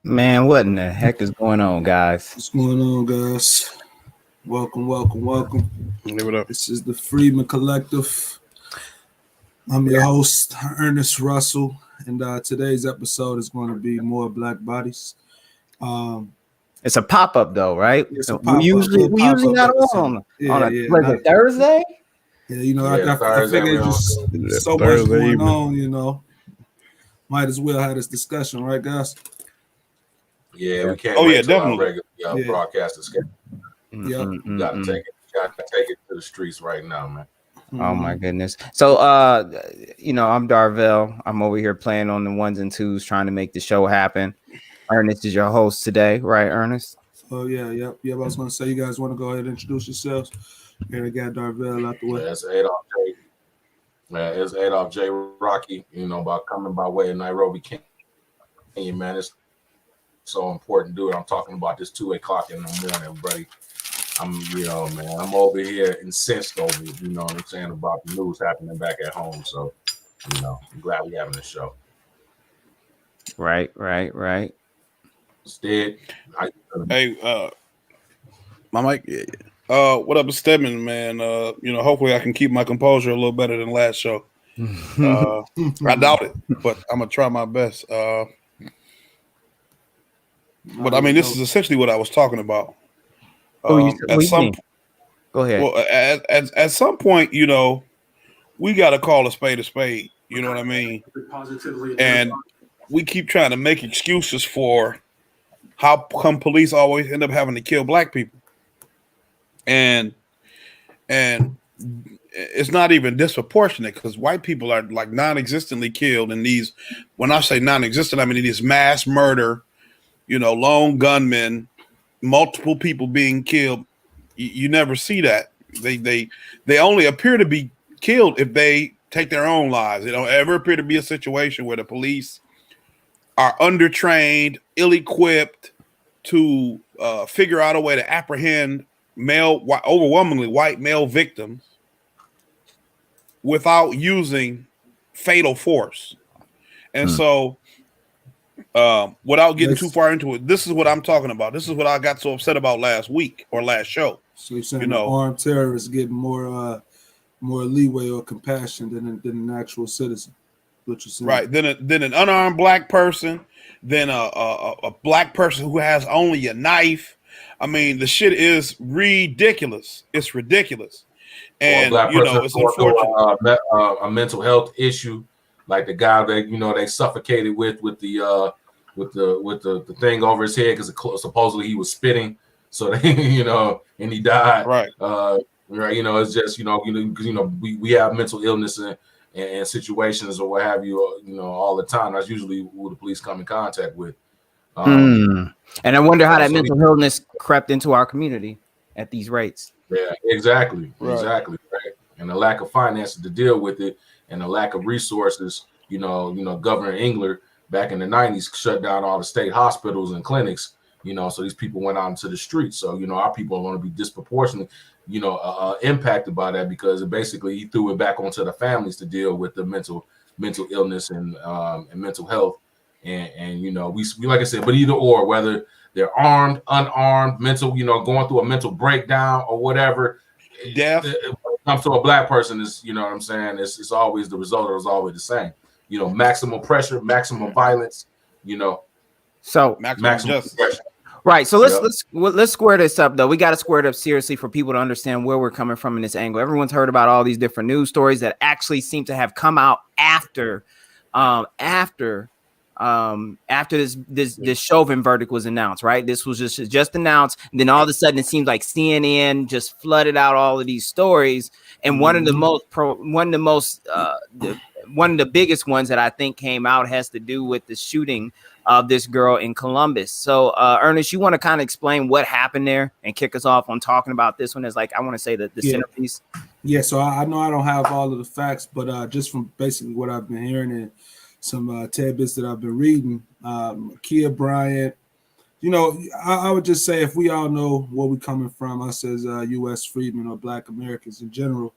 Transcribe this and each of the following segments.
Man, what in the heck is going on, guys? What's going on, guys? Welcome. Give it up. This is the Freedman Collective. I'm your host, Ernest Russell, and today's episode is going to be more Black Bodies. It's a pop up though, right? It's a we pop-up, usually little we usually pop-up not episode. on Yeah, on a yeah, was not- it Thursday? I Thursday figured we just Yeah, so much Thursday going evening. on, might as well have this discussion, right, guys? Yeah, we can't Oh, wait yeah, till our definitely. regular Yeah. broadcast is scheduled. Yep. You gotta take it to the streets right now, man. Oh my goodness. So I'm Darvell. I'm over here playing on the ones and twos, trying to make the show happen. Ernest is your host today, right, Ernest? Oh yeah. I was going to say, you guys want to go ahead and introduce yourselves? Here I got Darvell out the way. It's Adolph J. Rocky, coming by way of Nairobi, Kenya, man. It's so important, dude. I'm talking about this 2 o'clock in the morning, buddy. I'm over here incensed over it, you know what I'm saying, about the news happening back at home. So, I'm glad we're having this show. Right. Instead, Hey, my mic. What up, Stedman, man? Hopefully I can keep my composure a little better than last show. I doubt it, but I'm gonna try my best. But I mean, this is essentially what I was talking about. What do you mean? Go ahead. Well, at some point, we got to call a spade a spade. You know what I mean? And we keep trying to make excuses for how come police always end up having to kill black people. And it's not even disproportionate because white people are like non-existently killed in these. When I say non-existent, I mean these mass murder, lone gunmen, multiple people being killed. You never see that. They only appear to be killed if they take their own lives. They don't ever appear to be a situation where the police are undertrained, ill-equipped to figure out a way to apprehend overwhelmingly white male victims without using fatal force. And so, without getting too far into it, this is what I'm talking about. This is what I got so upset about last week or last show. So you're saying the armed terrorists getting more leeway or compassion than an actual citizen? What you're saying, right? Then an unarmed black person, then a black person who has only a knife. I mean, the shit is ridiculous. It's ridiculous, and it's unfortunate. A mental health issue, like the guy that they suffocated with the thing over his head because supposedly he was spitting. So they, and he died. Right. It's just because we have mental illness and situations or what have you, all the time. That's usually who the police come in contact with. And I wonder how that mental illness crept into our community at these rates. Yeah, exactly. Right. Exactly. Right. And the lack of finances to deal with it and the lack of resources, Governor Engler back in the 90s shut down all the state hospitals and clinics, so these people went out into the streets. So, our people are going to be disproportionately, impacted by that because basically he threw it back onto the families to deal with the mental illness and mental health. And we like I said, but either or, whether they're armed, unarmed, mental, going through a mental breakdown or whatever, death. When it comes to a black person, is what I'm saying, it's always the result is always the same. Maximum pressure, maximum violence, So maximum pressure. Right. So let's square this up though. We got to square it up seriously for people to understand where we're coming from in this angle. Everyone's heard about all these different news stories that actually seem to have come out after this Chauvin verdict was announced, right? This was just announced, and then all of a sudden it seems like CNN just flooded out all of these stories. And one of the biggest ones that I think came out has to do with the shooting of this girl in Columbus. So, Ernest, you want to kind of explain what happened there and kick us off on talking about this one as I want to say the centerpiece. Yeah. So I know I don't have all of the facts, but just from basically what I've been hearing and some tidbits that I've been reading, Kia Bryant, I would just say if we all know where we're coming from, us as U.S. freedmen or Black Americans in general,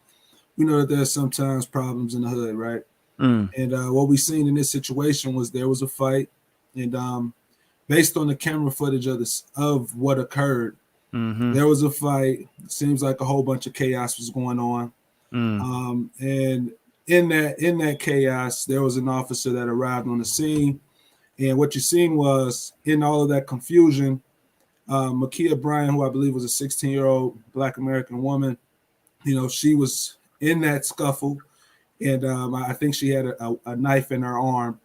we know that there's sometimes problems in the hood, right? And what we seen in this situation was there was a fight, and based on the camera footage of what occurred, there was a fight. Seems like a whole bunch of chaos was going on. And in that chaos, there was an officer that arrived on the scene. And what you seen was, in all of that confusion, Ma'Khia Bryant, who I believe was a 16-year-old Black American woman, she was in that scuffle. And I think she had a knife in her arm.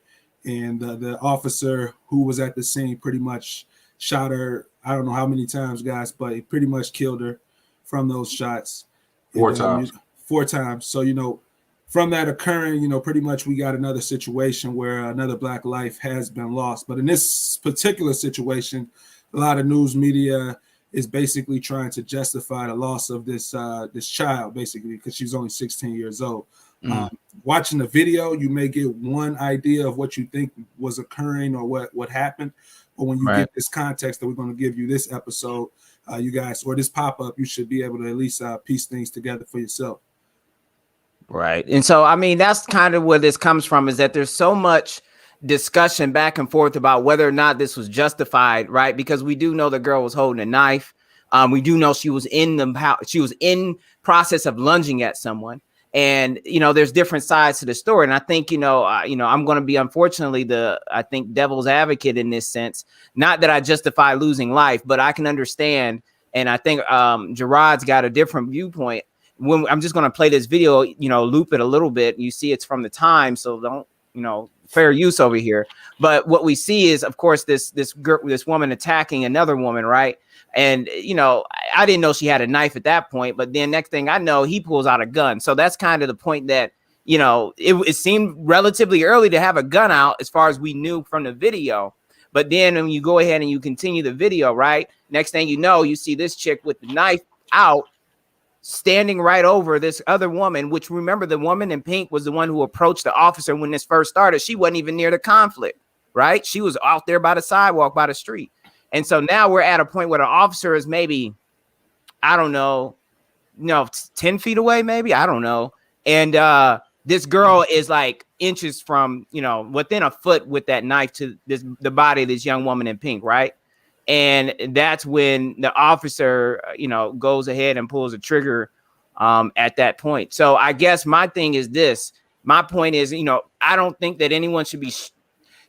And the officer who was at the scene pretty much shot her. I don't know how many times, guys, but he pretty much killed her from those shots. 4 times. 4 times. So, from that occurring, pretty much we got another situation where another Black life has been lost. But in this particular situation, a lot of news media is basically trying to justify the loss of this child, basically, because she's only 16 years old. Watching the video, you may get one idea of what you think was occurring or what happened. But when you get this context that we're going to give you this episode, you guys, or this pop-up, you should be able to at least piece things together for yourself. Right. And so, I mean, that's kind of where this comes from, is that there's so much discussion back and forth about whether or not this was justified, right? Because we do know the girl was holding a knife. We do know she was in process of lunging at someone. And, there's different sides to the story. And I think, I'm going to be, unfortunately, I think devil's advocate in this sense. Not that I justify losing life, but I can understand. And I think Gerard's got a different viewpoint. When I'm just going to play this video, loop it a little bit. You see it's from the time. So don't, fair use over here. But what we see is, of course, this woman attacking another woman. Right. And, I didn't know she had a knife at that point. But then next thing I know, he pulls out a gun. So that's kind of the point that, it seemed relatively early to have a gun out as far as we knew from the video. But then when you go ahead and you continue the video, right, next thing you know, you see this chick with the knife out, standing right over this other woman, which, remember, the woman in pink was the one who approached the officer when this first started. She wasn't even near the conflict, right? She was out there by the sidewalk, by the street. And so now we're at a point where the officer is maybe, I don't know, 10 feet away, maybe, I don't know. And this girl is like inches from, within a foot with that knife to the body of this young woman in pink, right? And that's when the officer, goes ahead and pulls the trigger at that point. So I guess my thing is this. My point is, I don't think that anyone should be.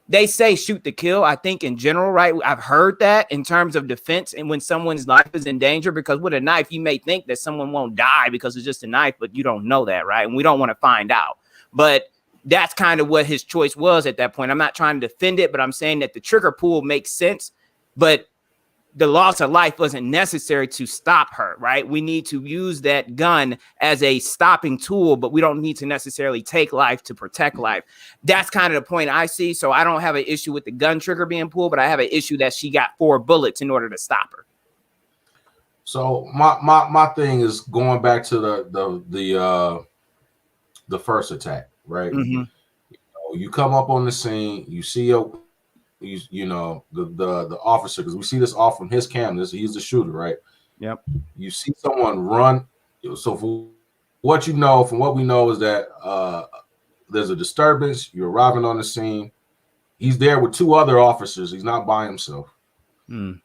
They say shoot to kill. I think in general, right? I've heard that in terms of defense, and when someone's life is in danger, because with a knife, you may think that someone won't die because it's just a knife, but you don't know that, right? And we don't want to find out. But that's kind of what his choice was at that point. I'm not trying to defend it, but I'm saying that the trigger pull makes sense. But the loss of life wasn't necessary to stop her, right? We need to use that gun as a stopping tool, but we don't need to necessarily take life to protect life. That's kind of the point I see. So I don't have an issue with the gun trigger being pulled, but I have an issue that she got 4 bullets in order to stop her. So my thing is going back to the first attack, right? You come up on the scene, you see the officer, because we see this off from his camera. He's the shooter, right? Yep. You see someone run. So from what we know is that there's a disturbance. You're arriving on the scene. He's there with 2 other officers. He's not by himself. You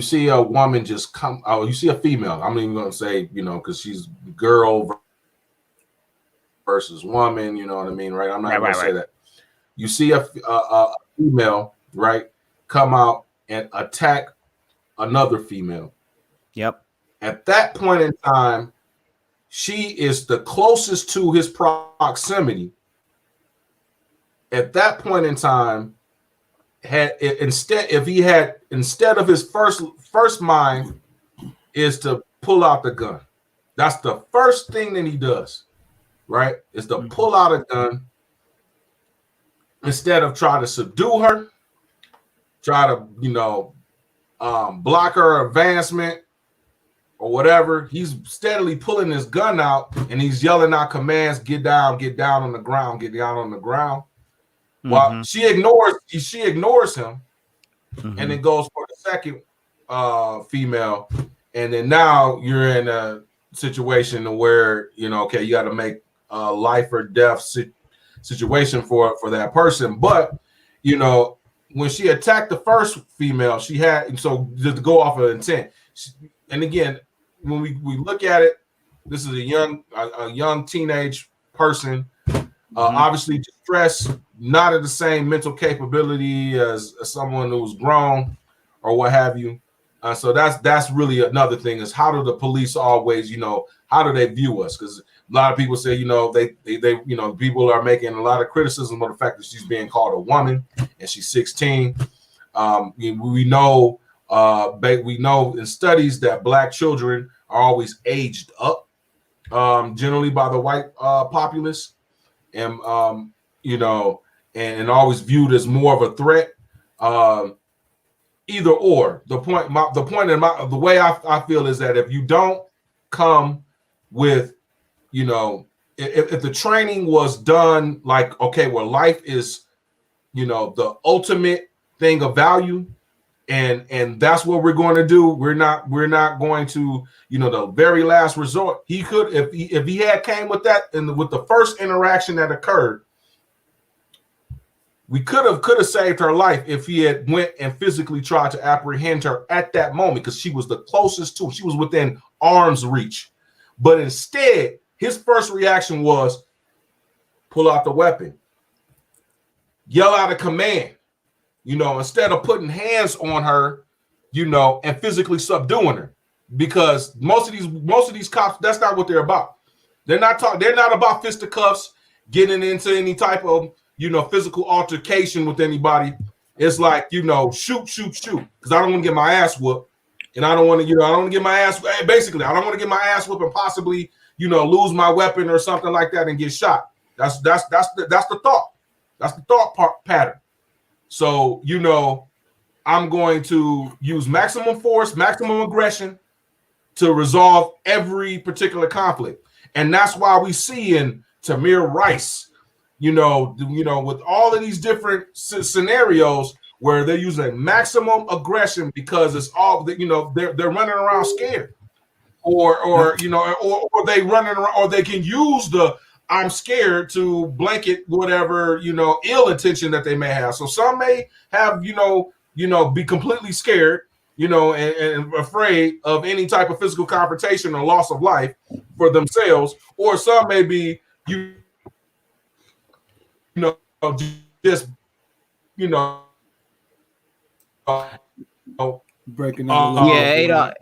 see a woman just come. Oh, you see a female. I'm not even going to say, because she's girl versus woman. You know what I mean, right? I'm not going to say that. You see a female, right, come out and attack another female. Yep. At that point in time, she is the closest to his proximity. At that point in time, instead of his first mind is to pull out the gun. That's the first thing that he does, right? Is to pull out a gun. Instead of trying to subdue her, try to, block her advancement or whatever, he's steadily pulling his gun out and he's yelling out commands, get down on the ground, get down on the ground. While she ignores him and then goes for the second female. And then now you're in a situation where, you got to make a life or death situation for that person. But when she attacked the first female, she had, and so just to go off of intent. And again, when we look at it, this is a young teenage person, obviously distressed, not at the same mental capability as someone who's grown or what have you. So that's really another thing, is how do the police always, how do they view us? Because a lot of people say, they people are making a lot of criticism of the fact that she's being called a woman and she's 16. We know in studies that Black children are always aged up, generally by the white populace, and and always viewed as more of a threat. Either or. The way I feel is that if you don't come with, if the training was done like, okay, well, life is, the ultimate thing of value, and that's what we're going to do. We're not going to, the very last resort. He could, if he had came with that with the first interaction that occurred, we could have saved her life if he had went and physically tried to apprehend her at that moment, because she was the closest to, she was within arm's reach. But instead, his first reaction was pull out the weapon, yell out a command, instead of putting hands on her, and physically subduing her. Because most of these cops, that's not what they're about. They're not about fisticuffs, getting into any type of physical altercation with anybody. It's like, shoot. Because I don't want to get my ass whooped. And I don't want to, I don't want to get my ass, basically, I don't want to get my ass whooped and possibly, lose my weapon or something like that and get shot. That's the thought. That's the thought pattern. So, I'm going to use maximum force, maximum aggression to resolve every particular conflict. And that's why we see in Tamir Rice, with all of these different scenarios where they're using maximum aggression because it's all, they're running around scared, or they running around, or they can use the I'm scared to blanket whatever, ill intention that they may have. So some may have, be completely scared, and afraid of any type of physical confrontation or loss of life for themselves, or some may be, just, breaking out. Adolph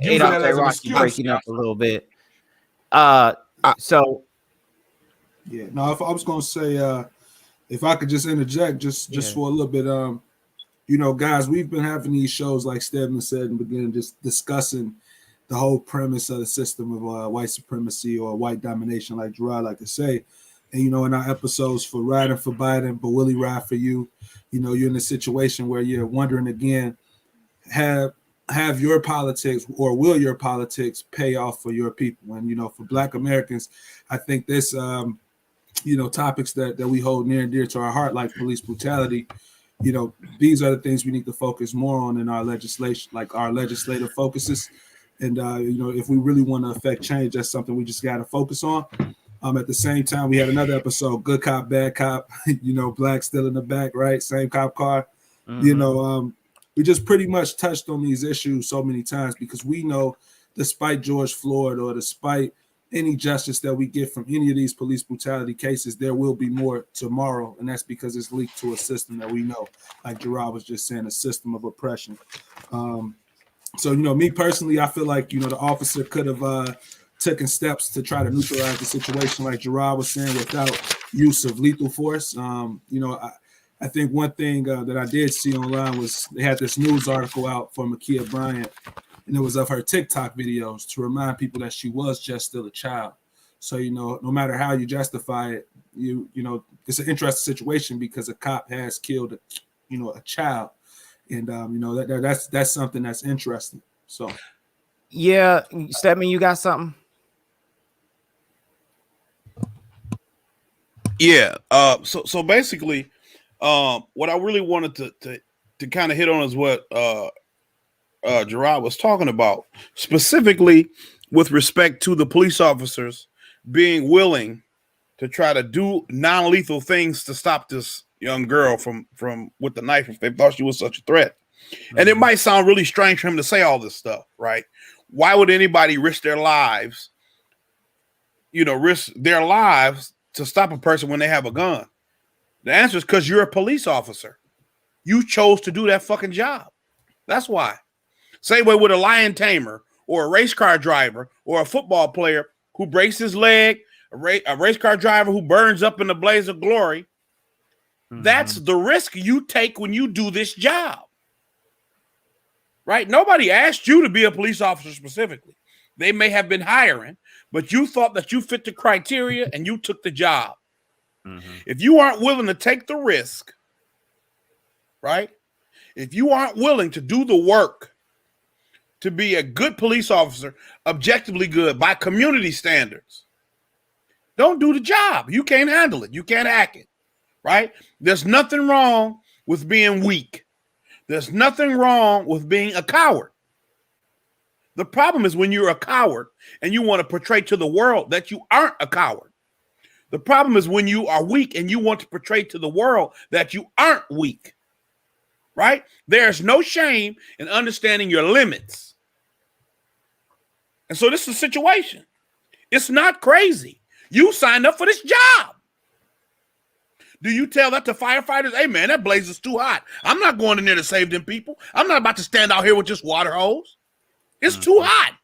Rocky breaking up a little bit. So yeah, no, if I was gonna say, if I could just interject, just for a little bit, guys, we've been having these shows, like Stedman said in the beginning, just discussing the whole premise of the system of white supremacy or white domination, like Gerard like to say. And in our episodes for Riding for Biden, but will he ride for you? You're in a situation where you're wondering again, have your politics, or will your politics pay off for your people? And for Black Americans, I think this topics that we hold near and dear to our heart, like police brutality, these are the things we need to focus more on in our legislation, like our legislative focuses. And if we really want to affect change, that's something we just got to focus on. At the same time, we had another episode, Good Cop, Bad Cop, Black still in the back, right? Same cop car. Mm-hmm. We just pretty much touched on these issues so many times because we know, despite George Floyd or despite any justice that we get from any of these police brutality cases, there will be more tomorrow. And that's because it's linked to a system that we know, like Gerard was just saying, a system of oppression. So, me personally, I feel like, the officer could have taken steps to try to neutralize the situation, like Gerard was saying, without use of lethal force. I think one thing that I did see online was they had this news article out for Ma'Khia Bryant, and it was of her TikTok videos to remind people that she was just still a child. So, no matter how you justify it, it's an interesting situation because a cop has killed, a child. And, that's something that's interesting. So. Yeah. Stedman, you got something? Yeah. So basically, what I really wanted to kind of hit on is what Gerard was talking about, specifically with respect to the police officers being willing to try to do non-lethal things to stop this young girl from with the knife if they thought she was such a threat. And it might sound really strange for him to say all this stuff, right? Why would anybody risk their lives, risk their lives to stop a person when they have a gun? The answer is because you're a police officer. You chose to do that fucking job. That's why. Same way with a lion tamer or a race car driver or a football player who breaks his leg, a race car driver who burns up in the blaze of glory. That's the risk you take when you do this job. Right? Nobody asked you to be a police officer specifically. They may have been hiring, but you thought that you fit the criteria and you took the job. If you aren't willing to take the risk, right? If you aren't willing to do the work to be a good police officer, objectively good by community standards, don't do the job. You can't handle it. You can't hack it, right? There's nothing wrong with being weak. There's nothing wrong with being a coward. The problem is when you're a coward and you want to portray to the world that you aren't a coward. The problem is when you are weak and you want to portray to the world that you aren't weak, right? There's no shame in understanding your limits. And so this is a situation. It's not crazy. You signed up for this job. Do you tell that to firefighters? Hey, man, that blaze is too hot. I'm not going in there to save them people. I'm not about to stand out here with just water hose. It's too hot.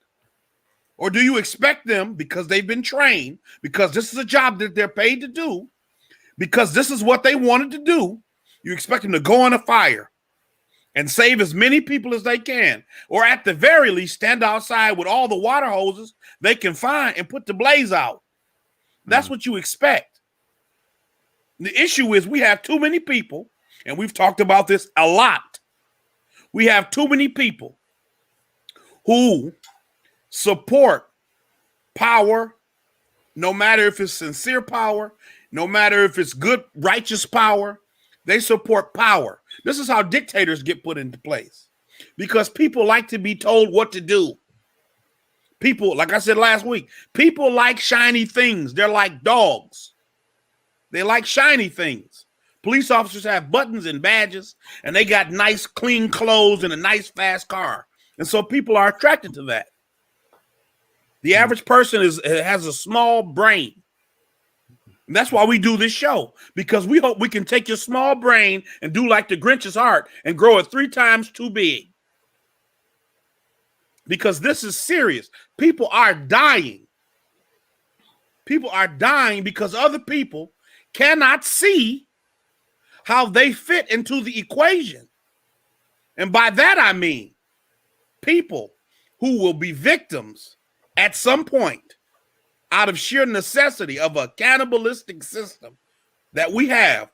Or do you expect them, because they've been trained, because this is a job that they're paid to do, because this is what they wanted to do, you expect them to go on a fire and save as many people as they can, or at the very least stand outside with all the water hoses they can find and put the blaze out. That's what you expect. The issue is we have too many people, and we've talked about this a lot. We have too many people who support power, no matter if it's sincere power, no matter if it's good, righteous power. They support power. This is how dictators get put into place, because people like to be told what to do. People, like I said last week, people like shiny things. They're like dogs. They like shiny things. Police officers have buttons and badges, and they got nice, clean clothes and a nice, fast car. And so people are attracted to that. The average person has a small brain. And that's why we do this show, because we hope we can take your small brain and do like the Grinch's heart and grow it 3 times too big. Because this is serious. People are dying. People are dying because other people cannot see how they fit into the equation. And by that, I mean people who will be victims at some point out of sheer necessity of a cannibalistic system that we have,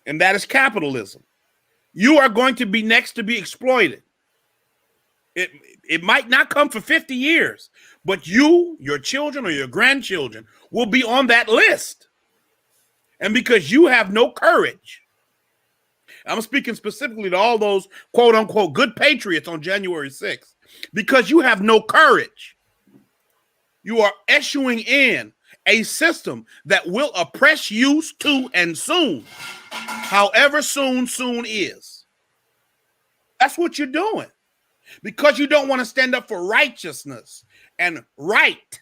and that is capitalism. You are going to be next to be exploited. It might not come for 50 years, but you, your children, or your grandchildren will be on that list. And because you have no courage, I'm speaking specifically to all those quote unquote good patriots on January 6th, because you have no courage, you are issuing in a system that will oppress you too and soon, however soon is. That's what you're doing, because you don't want to stand up for righteousness and right.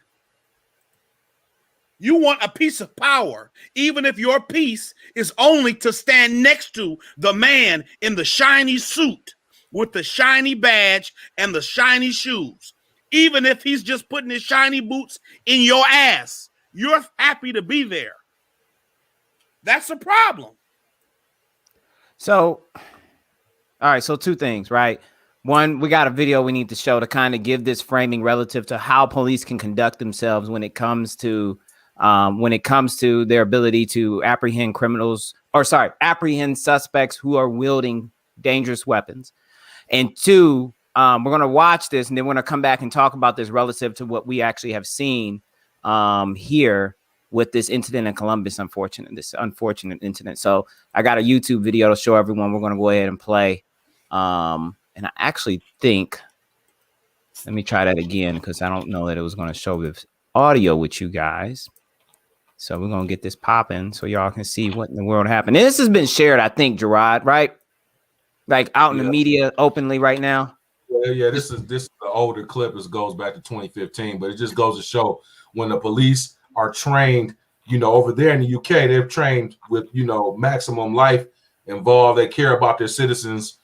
You want a piece of power, even if your piece is only to stand next to the man in the shiny suit with the shiny badge and the shiny shoes. Even if he's just putting his shiny boots in your ass, you're happy to be there. That's a problem. So, all right. So 2 things, right? One, we got a video we need to show to kind of give this framing relative to how police can conduct themselves when it comes to their ability to apprehend apprehend suspects who are wielding dangerous weapons. And 2, we're going to watch this, and then we're going to come back and talk about this relative to what we actually have seen here with this incident in Columbus, this unfortunate incident. So I got a YouTube video to show everyone. We're going to go ahead and play. And I actually think, let me try that again, because I don't know that it was going to show this audio with you guys. So we're gonna get this popping so y'all can see what in the world happened. And this has been shared, I think, Gerard, right? Like out in the media openly right now. Yeah. This is the older clip. This goes back to 2015, but it just goes to show when the police are trained, over there in the UK, they're trained with, maximum life involved. They care about their citizens,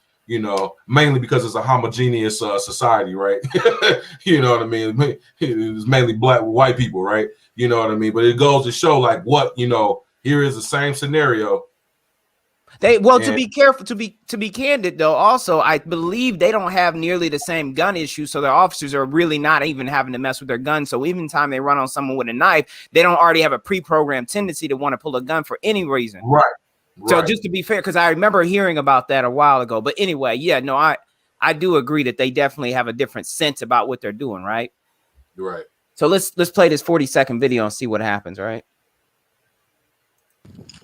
mainly because it's a homogeneous society, right? You know what I mean? It's mainly black, white people, right? You know what I mean? But it goes to show like what, here is the same scenario. To be careful, to be candid though, also I believe they don't have nearly the same gun issue, so their officers are really not even having to mess with their guns. So even time they run on someone with a knife, they don't already have a pre-programmed tendency to want to pull a gun for any reason. Right. So just to be fair, because I remember hearing about that a while ago. But anyway, I do agree that they definitely have a different sense about what they're doing, right? Right. So let's play this 40-second video and see what happens, right?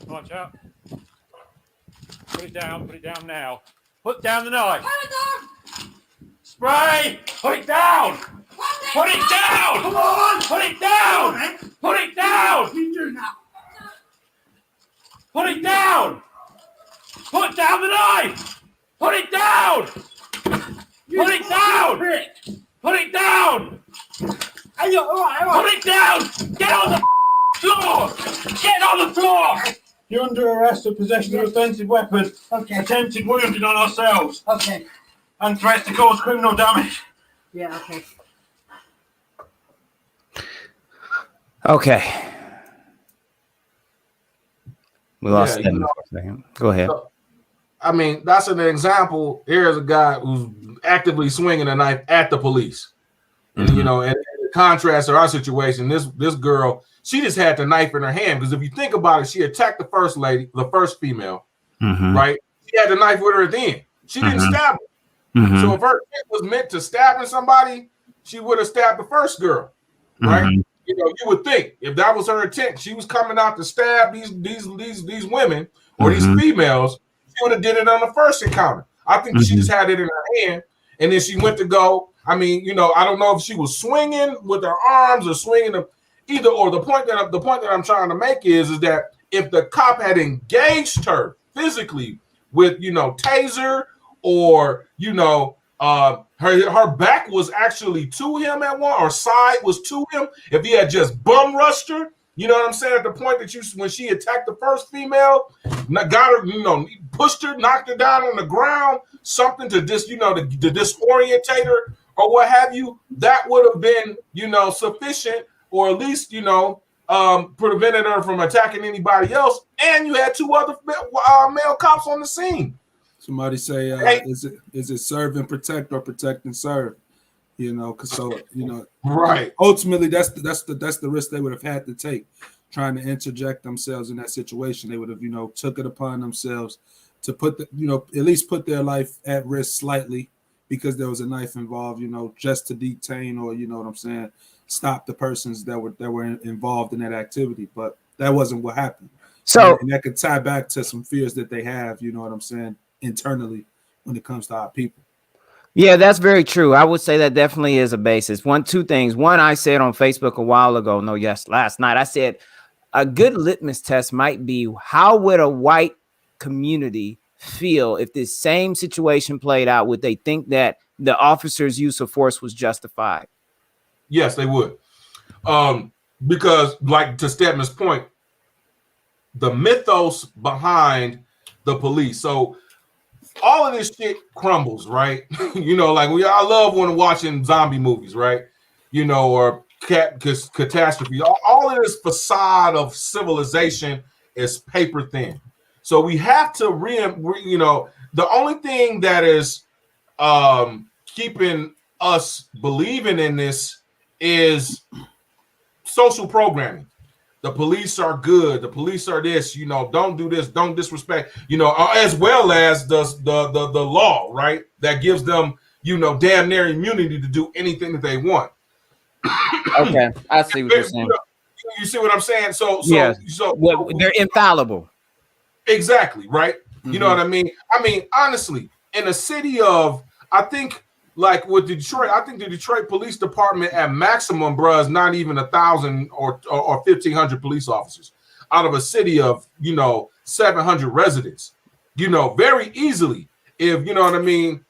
Watch out. Put it down now. Put down the knife. Put it down. Spray! Put it down! Put it down! Come on! Put it down! Put it down! You do now. Put it down! Put down the knife! Put it down! Put it down! Put it down! Are you all right? Put it down! Get on the floor! Get on the floor! You're under arrest for possession of offensive weapon, attempted wounding on ourselves, Okay. and threats to cause criminal damage. Yeah, okay. Okay. We lost that for a second. Go ahead. I mean, that's an example. Here's a guy who's actively swinging a knife at the police. And, and in contrast to our situation, this girl, she just had the knife in her hand, because if you think about it, she attacked the first female, right? She had the knife with her at the end. She didn't stab her. So if her intent was meant to stabbing somebody, she would have stabbed the first girl, right? You would think if that was her intent, she was coming out to stab these women or these females, she would have did it on the first encounter. I think she just had it in her hand, and then she went to go. I mean, I don't know if she was swinging with her arms or swinging them either or. The point that I'm trying to make is that if the cop had engaged her physically with, taser, or, her back was actually to him at one, or side was to him, if he had just bum rushed her, you know what I'm saying? At the point that when she attacked the first female, got her, pushed her, knocked her down on the ground, something to to disorientate her or what have you, that would have been, sufficient, or at least, prevented her from attacking anybody else. And you had two other male cops on the scene. Somebody say, is it serve and protect or protect and serve? Right. Ultimately, that's the risk they would have had to take, trying to interject themselves in that situation. They would have, took it upon themselves to put at least put their life at risk slightly, because there was a knife involved, just to detain or, stop the persons that were involved in that activity. But that wasn't what happened. So, and that could tie back to some fears that they have, internally when it comes to our people. Yeah, that's very true. I would say that definitely is a basis. Two things. One, I said on Facebook a while ago, last night, I said a good litmus test might be, how would a white community feel if this same situation played out? Would they think that the officer's use of force was justified? Yes, they would. Because, like, to Stedman's point, the mythos behind the police. So all of this shit crumbles, right? I love when watching zombie movies, right? Or catastrophe. All of this facade of civilization is paper thin. So we have to the only thing that is keeping us believing in this is social programming. The police are good. The police are this. Don't do this. Don't disrespect. As well as the law, right? That gives them, damn near immunity to do anything that they want. Okay, I see what you're saying. You see what I'm saying? So they're infallible. Exactly, right? You know what I mean? I mean, honestly, in a city of, I think, like with Detroit, I think the Detroit Police Department at maximum, bro, is not even 1,000 or 1,500 police officers out of a city of 700 residents. Very easily, if you know what I mean.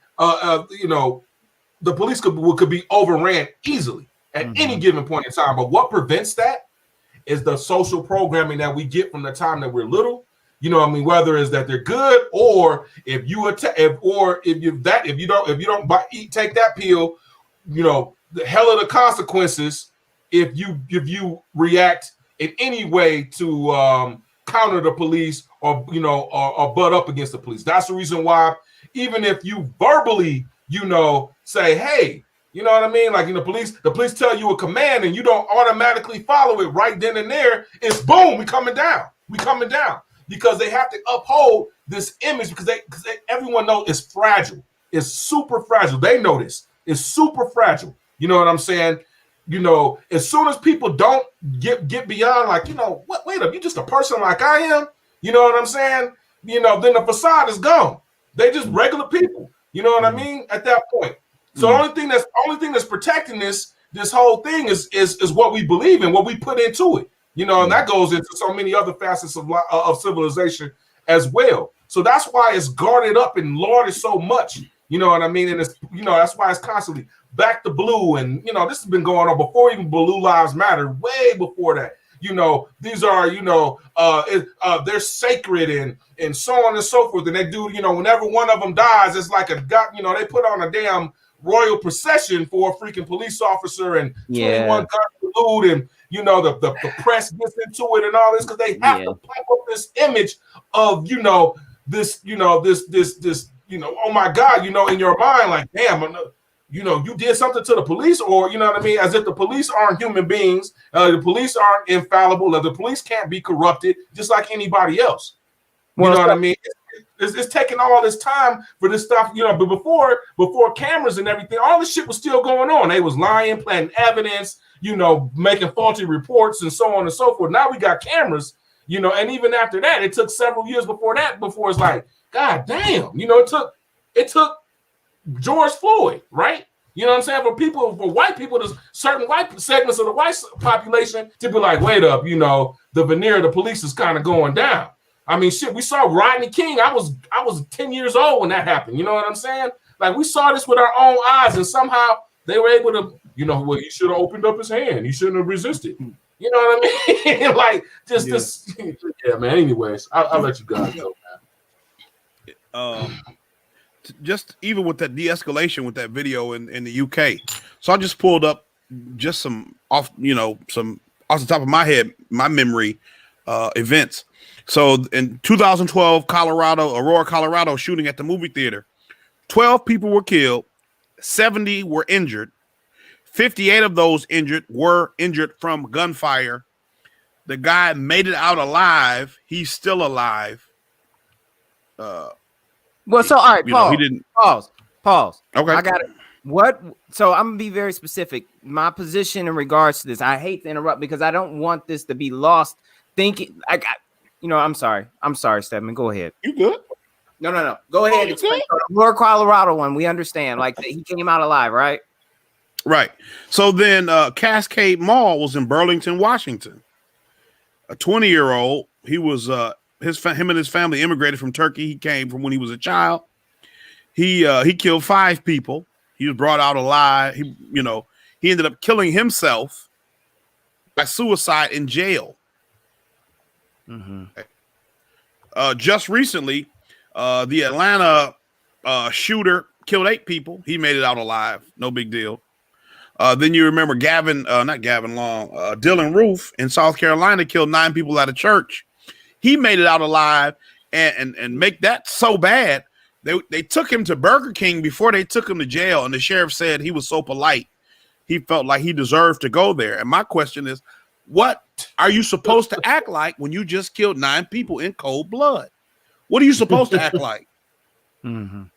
The police could be overran easily at any given point in time. But what prevents that is the social programming that we get from the time that we're little. You know what I mean? Whether it's that they're good, or if you take that pill, the hell of the consequences if you react in any way to counter the police or butt up against the police. That's the reason why, even if you verbally say, hey, you know what I mean? Like the police tell you a command and you don't automatically follow it right then and there, it's boom, we coming down. Because they have to uphold this image because everyone knows it's fragile. It's super fragile. They know this. It's super fragile. You know what I'm saying? As soon as people don't get beyond wait up, you just a person like I am. You know what I'm saying? Then the facade is gone. They just regular people. You know what I mean? At that point. So the only thing that's protecting this whole thing is what we believe in, what we put into it. And that goes into so many other facets of civilization as well. So that's why it's guarded up and lauded so much. You know what I mean? And it's that's why it's constantly back to blue. And this has been going on before even Blue Lives Matter, way before that. These are they're sacred and so on and so forth. And they do, whenever one of them dies, it's like they put on a damn royal procession for a freaking police officer and 21 guns salute, and the press gets into it and all this because they have to pump up this image of this oh my God, in your mind, like, damn, you did something to the police, or as if the police aren't human beings, the police aren't infallible, the police can't be corrupted just like anybody else. What I mean? It's taking all this time for this stuff, but before cameras and everything, all this shit was still going on. They was lying, planting evidence, making faulty reports and so on and so forth. Now we got cameras, and even after that, it took several years before it's like, God damn, it took George Floyd, right? You know what I'm saying? For white people, there's certain white segments of the white population to be like, wait up, the veneer of the police is kind of going down. I mean, shit, we saw Rodney King. I was 10 years old when that happened. You know what I'm saying? Like, we saw this with our own eyes, and somehow they were able to, he should have opened up his hand. He shouldn't have resisted. You know what I mean? Like, this. Yeah, man. Anyways, I'll let you guys know, man. Just even with that de-escalation with that video in the UK. So I just pulled up just some off the top of my head, my memory events. So in 2012, Aurora, Colorado, shooting at the movie theater, 12 people were killed, 70 were injured. 58 of those injured were injured from gunfire. The guy made it out alive. He's still alive. All right, pause. He didn't pause. Okay. I got it. So I'm gonna be very specific. My position in regards to this, I hate to interrupt because I don't want this to be lost thinking. I'm sorry, Stedman. Go ahead. You good? No. Go ahead. Explain. Aurora, Colorado one. We understand. Like, he came out alive, right? Right. So then Cascade Mall was in Burlington, Washington. A 20-year-old. He was him and his family immigrated from Turkey. He came from when he was a child. He killed 5 people. He was brought out alive. He ended up killing himself by suicide in jail. Just recently, the Atlanta shooter killed 8 people. He made it out alive. No big deal. Then you remember Dylan Roof in South Carolina killed 9 people at a church. He made it out alive, and make that so bad. They took him to Burger King before they took him to jail, and the sheriff said he was so polite, he felt like he deserved to go there. And my question is, what are you supposed to act like when you just killed 9 people in cold blood? What are you supposed to act like? And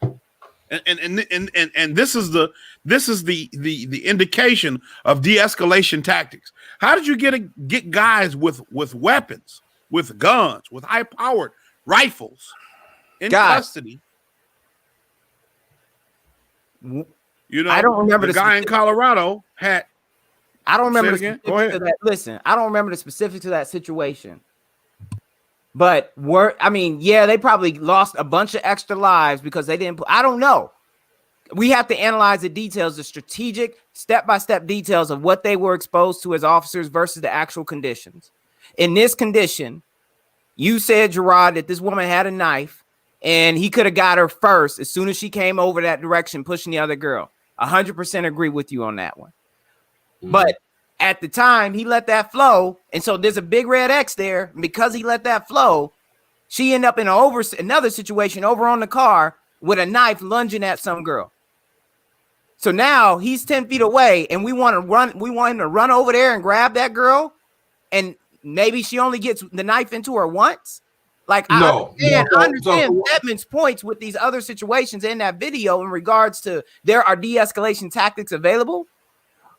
this is the indication of de-escalation tactics. How did you get guys with weapons, with guns, with high-powered rifles in custody? You You know, I don't remember the the guy in Colorado had. I don't remember Say it the again. Go specifics ahead. of that. Listen, I don't remember the specifics of that situation. But yeah, they probably lost a bunch of extra lives because they didn't. I don't know. We have to analyze the details, the strategic, step-by-step details of what they were exposed to as officers versus the actual conditions. In this condition, you said, Gerard, that this woman had a knife and he could have got her first as soon as she came over that direction, pushing the other girl. 100% agree with you on that one. Mhm. But at the time, he let that flow. And so there's a big red X there. And because he let that flow, she ended up in another situation over on the car with a knife lunging at some girl. So now he's 10 feet away and we want him to run over there and grab that girl. And maybe she only gets the knife into her once. Like, I understand Edmund's points with these other situations in that video in regards to there are de-escalation tactics available.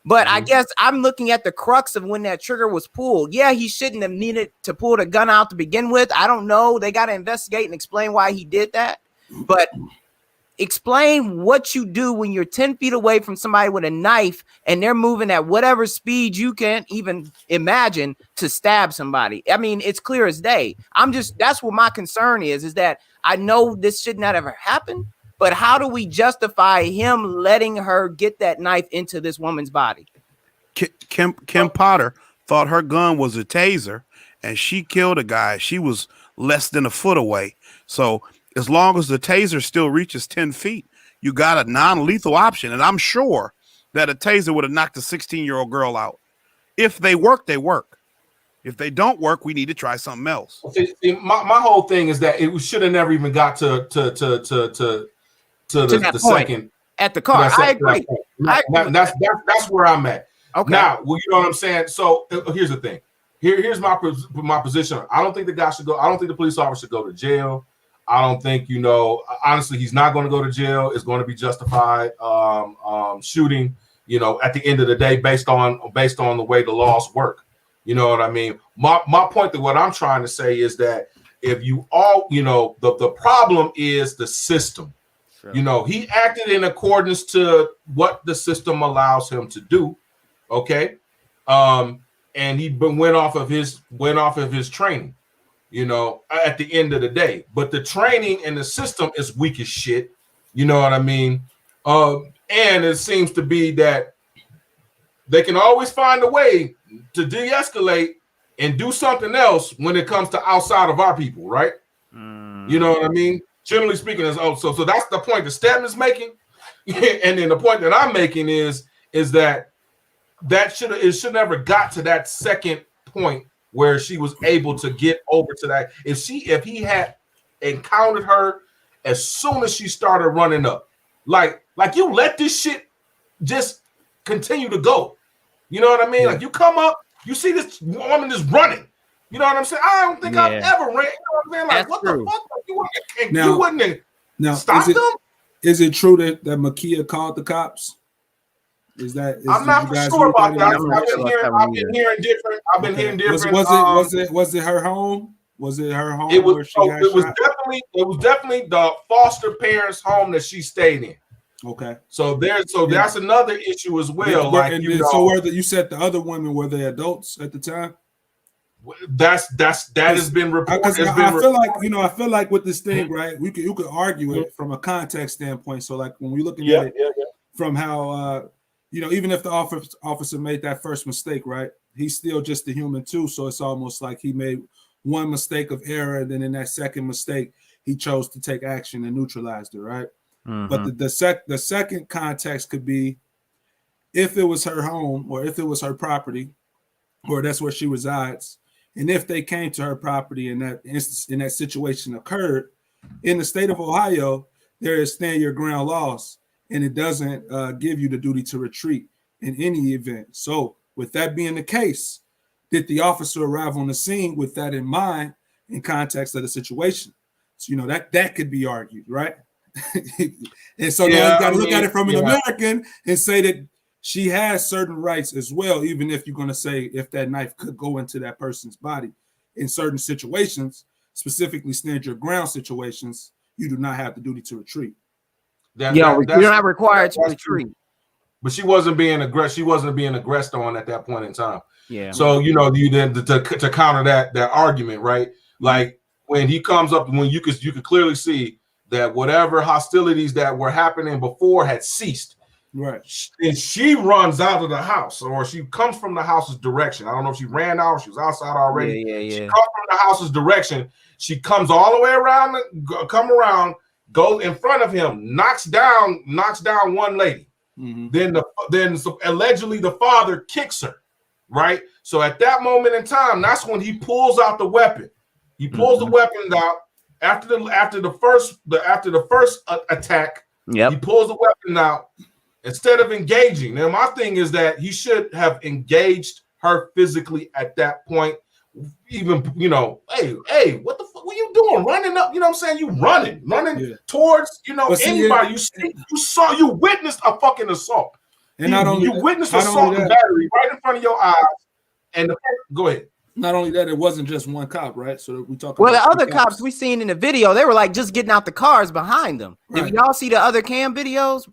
But I guess I'm looking at the crux of when that trigger was pulled. Yeah, he shouldn't have needed to pull the gun out to begin with. I don't know. They got to investigate and explain why he did that. But explain what you do when you're 10 feet away from somebody with a knife and they're moving at whatever speed you can't even imagine to stab somebody. I mean, it's clear as day. That's what my concern is that I know this should not ever happen, but how do we justify him letting her get that knife into this woman's body? Kim Potter thought her gun was a taser and she killed a guy. She was less than a foot away. So as long as the taser still reaches 10 feet, you got a non-lethal option. And I'm sure that a taser would have knocked a 16-year-old girl out. If they work, they work. If they don't work, we need to try something else. My whole thing is that it should have never even got to the second at the car. I agree. That's where I'm at. Okay. Now, well, you know what I'm saying? So here's the thing. Here's my position. I don't think the guy should go. I don't think the police officer should go to jail. I don't think, honestly, he's not going to go to jail. It's going to be justified shooting, at the end of the day, based on the way the laws work. You know what I mean? My point to what I'm trying to say is that if you all, the problem is the system. Sure. He acted in accordance to what the system allows him to do. Okay. And he went off of his training. At the end of the day, but the training and the system is weak as shit. You know what I mean? And it seems to be that they can always find a way to de-escalate and do something else when it comes to outside of our people, right? You know what I mean? Generally speaking, so that's the point that Stedman's making, and then the point that I'm making is that it should never got to that second point where she was able to get over to that. If he had encountered her as soon as she started running up, like you let this shit just continue to go. You know what I mean? Yeah. Like you come up, you see this woman is running. You know what I'm saying? I don't think I've ever ran. You know what I'm saying? Like, what the fuck? You wouldn't have stopped them? Is it true that Makia called the cops? I'm not for sure about that. I've been hearing different. Was it her home? Was it her home? It was definitely the foster parents' home that she stayed in. Okay. So that's another issue as well. You said the other women, were they adults at the time? That has been reported. I feel like with this thing, right? You could argue it from a context standpoint. So like when we're looking at it from how even if the officer made that first mistake, right? He's still just a human too. So it's almost like he made one mistake of error, and then in that second mistake, he chose to take action and neutralized it, right? Mm-hmm. But the second context could be if it was her home or if it was her property, or that's where she resides, and if they came to her property and that situation occurred in the state of Ohio, there is stand your ground laws. And it doesn't give you the duty to retreat in any event. So with that being the case, did the officer arrive on the scene with that in mind in context of the situation? So, that could be argued, right? And so now you got to look at it from an American and say that she has certain rights as well, even if you're going to say if that knife could go into that person's body. In certain situations, specifically stand your ground situations, you do not have the duty to retreat. You're not required to retreat. but she wasn't being aggressed. She wasn't being aggressed on at that point in time. Yeah. So you know, you then to counter that argument, right? Like when he comes up, when you could clearly see that whatever hostilities that were happening before had ceased. Right. And she runs out of the house, or she comes from the house's direction. I don't know if she ran out or she was outside already. Yeah. She comes from the house's direction. She comes all the way around, goes in front of him, knocks down one lady. Mm-hmm. Then allegedly the father kicks her, right? So at that moment in time, that's when he pulls out the weapon. He pulls the weapon out after the first attack. Yep. He pulls the weapon out instead of engaging. Now my thing is that he should have engaged her physically at that point. Even, you know, hey, what the fuck were you doing? Running up, you know what I'm saying? You running towards, you know, anybody. You witnessed a fucking assault. And not only you witnessed assault and battery right in front of your eyes. And go ahead. Not only that, it wasn't just one cop, right? So we talk. Well, about the other cops we seen in the video, they were like just getting out the cars behind them. Right. Did y'all see the other cam videos?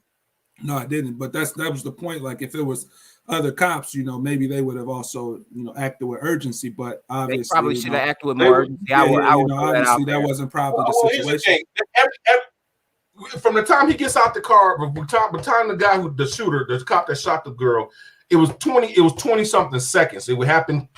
No, I didn't. But that was the point. Like if it was other cops, you know, maybe they would have also, you know, acted with urgency. But obviously, they probably should have acted with more urgency. Obviously, that wasn't probably the situation. From the time he gets out the car, by the time the guy the shooter, the cop that shot the girl, it was 20 something seconds. It happened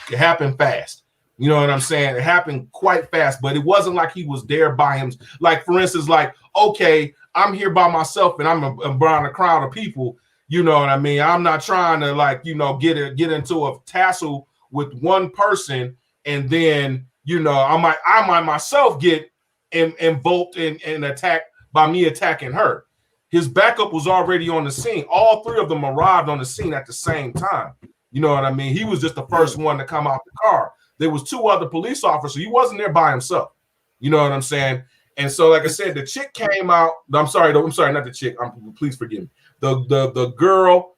fast. You know what I'm saying? It happened quite fast, but it wasn't like he was there by him. Like, for instance, like, okay, I'm here by myself and I'm around a crowd of people. You know what I mean? I'm not trying to, like, you know, get into a tussle with one person and then, you know, I might myself get invoked and attacked by me attacking her. His backup was already on the scene. All three of them arrived on the scene at the same time. You know what I mean? He was just the first one to come out the car. There was two other police officers. He wasn't there by himself. You know what I'm saying? And so, like I said, the chick came out. I'm sorry, not the chick. Please forgive me. The girl,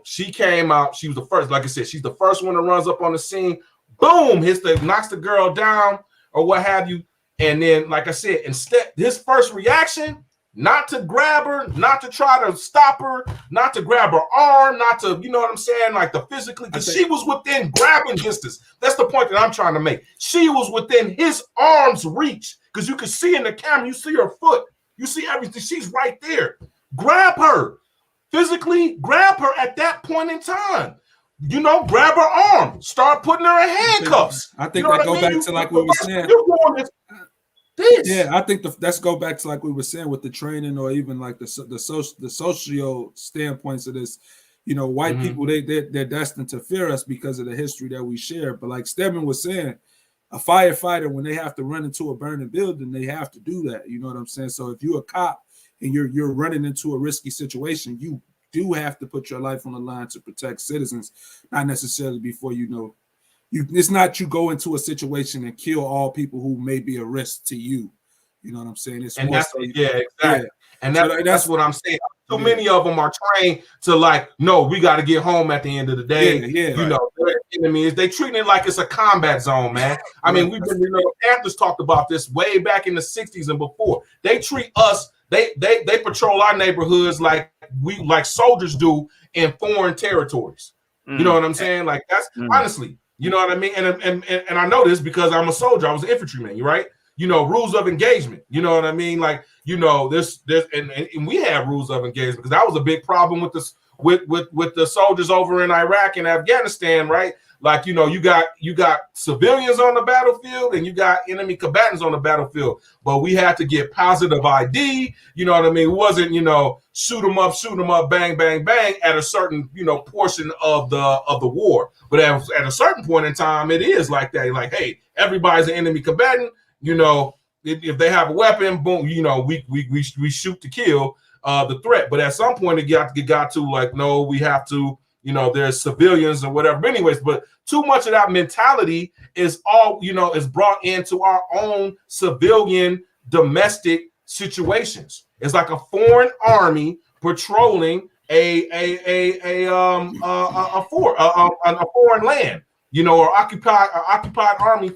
she came out. She was the first. Like I said, she's the first one that runs up on the scene. Boom, knocks the girl down or what have you. And then, like I said, instead, his first reaction, not to grab her, not to try to stop her, not to grab her arm, not to, you know what I'm saying, like the physically, because she was within grabbing distance. That's the point that I'm trying to make. She was within his arm's reach, because you can see in the camera, you see her foot, you see everything. She's right there. Grab her. Physically grab her at that point in time. You know, grab her arm. Start putting her in handcuffs. I think that goes back to like we were saying. Yeah, I think let's go back to like we were saying with the training, or even like the social standpoints of this. You know, white people they're destined to fear us because of the history that we share. But like Stedman was saying, a firefighter, when they have to run into a burning building, they have to do that. You know what I'm saying? So if you're a cop and you're running into a risky situation, you do have to put your life on the line to protect citizens, not necessarily before it's not you go into a situation and kill all people who may be a risk to you. You know what I'm saying? Exactly. And that's what I'm saying. Too many of them are trained to like, no, we got to get home at the end of the day. You know, their enemy is they treating it like it's a combat zone, man. I mean, Panthers talked about this way back in the 60s and before. They treat us. They patrol our neighborhoods like soldiers do in foreign territories. You know what I'm saying? Like that's honestly. You know what I mean? And I know this because I'm a soldier. I was an infantryman, right? You know, rules of engagement. You know what I mean? Like, you know, and we have rules of engagement because that was a big problem with this with the soldiers over in Iraq and Afghanistan, right? Like, you know, you got civilians on the battlefield and you got enemy combatants on the battlefield, but we had to get positive ID. You know what I mean? It wasn't, you know, shoot them up, bang, bang, bang at a certain, you know, portion of the war. But at a certain point in time, it is like that. Like, hey, everybody's an enemy combatant. You know, if they have a weapon, boom, you know, we shoot to kill the threat. But at some point, it got to like, no, we have to. You know, there's civilians or whatever. But anyways, but too much of that mentality is all, you know, is brought into our own civilian domestic situations. It's like a foreign army patrolling a foreign land, you know, or occupied army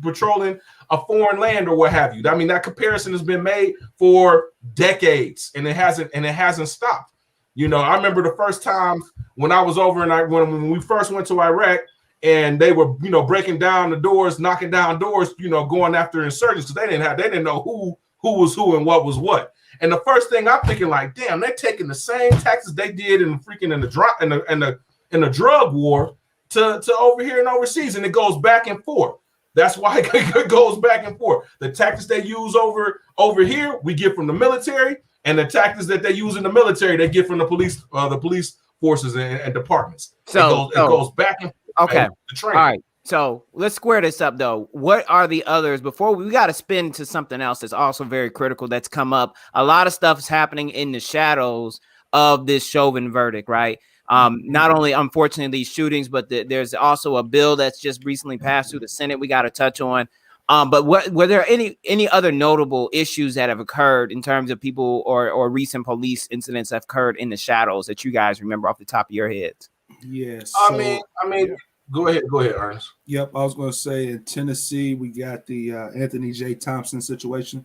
patrolling a foreign land or what have you. I mean, that comparison has been made for decades and it hasn't stopped. You know, I remember the first time when I was over in when we first went to Iraq, and they were, you know, breaking down the doors, knocking down doors, you know, going after insurgents because they didn't know who was who and what was what. And the first thing I'm thinking, like, damn, they're taking the same tactics they did in the drug war to over here and overseas, and it goes back and forth. That's why it goes back and forth. The tactics they use over here, we get from the military, and the tactics that they use in the military, they get from the police forces and departments. So it goes back and forth. Okay. All right. So let's square this up, though. What are the others? Before we got to spin to something else that's also very critical that's come up. A lot of stuff is happening in the shadows of this Chauvin verdict, right? Not only, unfortunately, these shootings, but there's also a bill that's just recently passed through the Senate we got to touch on. But were there any other notable issues that have occurred in terms of people or recent police incidents that have occurred in the shadows that you guys remember off the top of your heads? Yes. I mean, go ahead, Ernest. Yep, I was going to say in Tennessee we got the Anthony J. Thompson situation.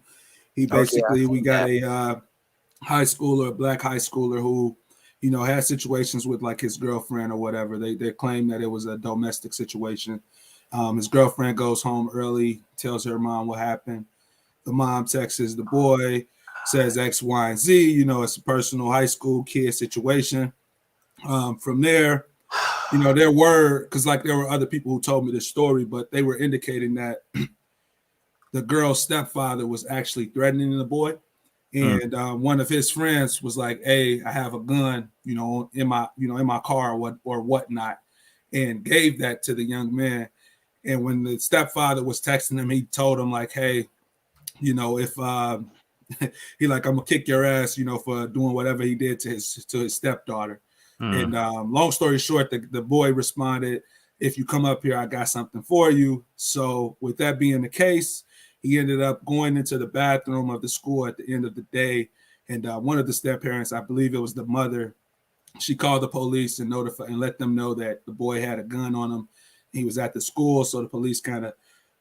He basically we got a high schooler, a black high schooler who, you know, had situations with like his girlfriend or whatever. They claim that it was a domestic situation. His girlfriend goes home early, tells her mom what happened. The mom texts the boy, says X, Y, and Z. You know, it's a personal high school kid situation. From there, you know, there were other people who told me this story, but they were indicating that the girl's stepfather was actually threatening the boy. And one of his friends was like, "Hey, I have a gun, you know, in my car or whatnot," and gave that to the young man. And when the stepfather was texting him, he told him like, "Hey, you know, if he like, I'm gonna kick your ass, you know, for doing whatever he did to his stepdaughter." And long story short, the boy responded, "If you come up here, I got something for you." So with that being the case, he ended up going into the bathroom of the school at the end of the day. And one of the step parents, I believe it was the mother, she called the police and notified and let them know that the boy had a gun on him. He was at the school. So the police kind of,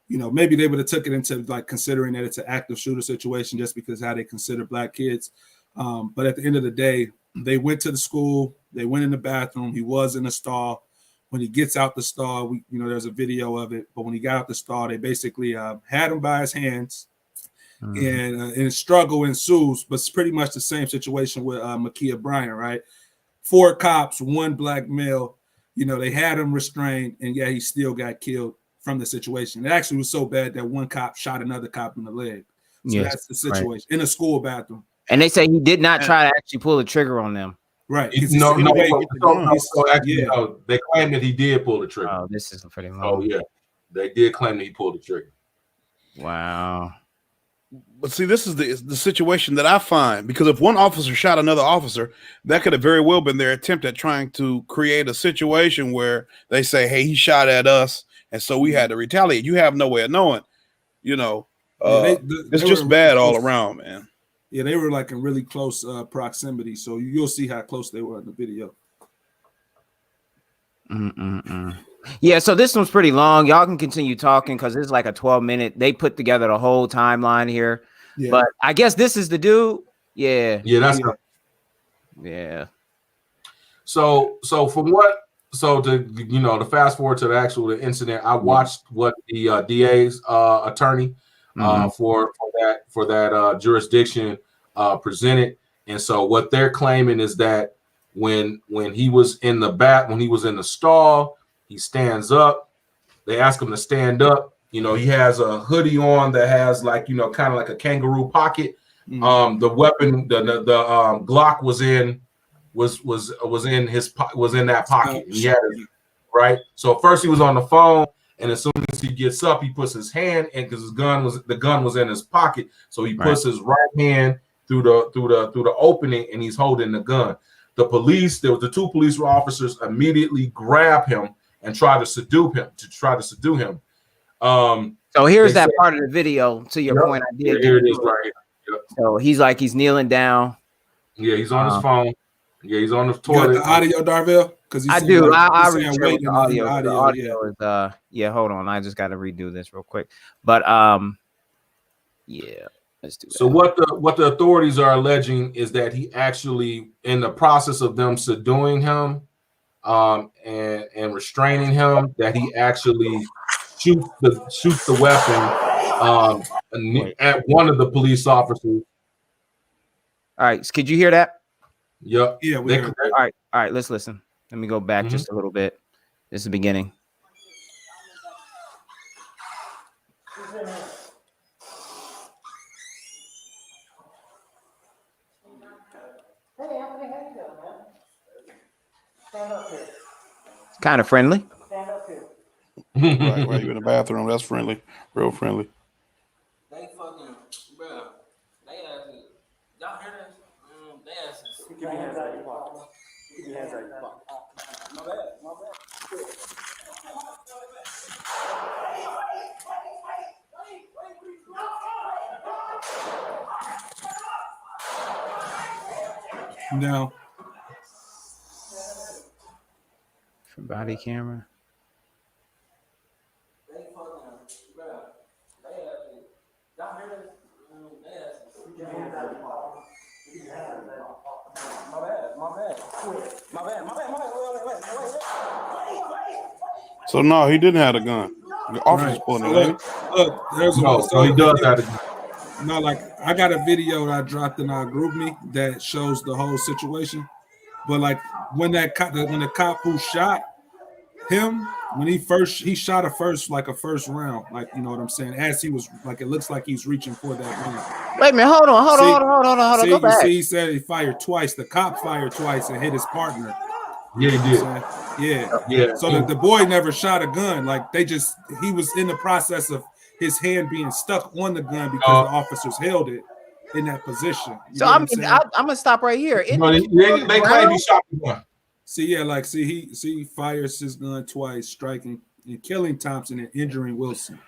you know, maybe they would have took it into like considering that it's an active shooter situation just because how they consider black kids. But at the end of the day, they went to the school. They went in the bathroom. He was in the stall. When he gets out the stall, there's a video of it. But when he got out the stall, they basically had him by his hands, and a struggle ensues. But it's pretty much the same situation with Ma'Khia Bryant, right? 4 cops, 1 black male. You know, they had him restrained, and yeah, he still got killed from the situation. It actually was so bad that 1 cop shot another cop in the leg. So that's the situation in a school bathroom. And they say he did not try to actually pull the trigger on them. Right. They claim that he did pull the trigger. Oh, this is pretty long. Oh, yeah. They did claim that he pulled the trigger. Wow. But see, this is the situation that I find, because if one officer shot another officer, that could have very well been their attempt at trying to create a situation where they say, "Hey, he shot at us, and so we had to retaliate." You have no way of knowing, you know. It's just bad all around, man. Yeah, they were like in really close proximity, so you'll see how close they were in the video. Yeah, so this one's pretty long. Y'all can continue talking because it's like a 12-minute. They put together the whole timeline here. Yeah. But I guess this is the dude. Yeah. Yeah, that's yeah. So to fast forward to the incident, I watched what the DA's attorney for that jurisdiction presented. And so what they're claiming is that when he was in the stall, he stands up. They ask him to stand up. You know, he has a hoodie on that has like, you know, kind of like a kangaroo pocket. The weapon, the Glock was in that pocket. He had it, right. So first he was on the phone, and as soon as he gets up, he puts his hand in because the gun was in his pocket. So he puts his right hand through the opening, and he's holding the gun. There was the 2 police officers immediately grab him and try to subdue him. So here's that part of the video. To your point, I did. Here it is, right here. Yep. So he's kneeling down. Yeah, he's on his phone. Yeah, he's on the toilet. You got the audio, Darville? Because I do. I read the audio. The audio is hold on. I just got to redo this real quick. But yeah. Let's do that. So what the authorities are alleging is that he actually, in the process of them subduing him, and restraining him, that he actually shoots the weapon at one of the police officers. All right, could you hear that? Yep. Yeah, we heard. All right, let's listen. Let me go back just a little bit. This is the beginning. Kind of friendly. Right, you in the bathroom. That's friendly, real friendly. They fucking, bro. They asking. Y'all hear this? They asking. Keep your hands out of your pocket. Keep your hands out of your pocket. My bad. My bad. Now, For body camera. They fucking, bro. They asking. Y'all hear this? They asking. Keep your hands out of your pocket. Keep your hands out of your pocket. My bad. My bad. My bad. My bad. My bad. Wait. So no, he didn't have a gun. The officer's right. pulling So it. look, there's No, so he does that. No, like I got a video that I dropped in our group me that shows the whole situation. But like when the cop who shot him, when he shot a first round, like you know what I'm saying, as he was like it looks like he's reaching for that gun. Wait a minute, hold on. Go back. See, he said he fired twice. The cop fired twice and hit his partner. Yeah, he did. Yeah. So the boy never shot a gun. Like he was in the process of his hand being stuck on the gun because the officers held it in that position. So I'm gonna stop right here. They claim he shot the gun. He fires his gun twice, striking and killing Thompson and injuring Wilson.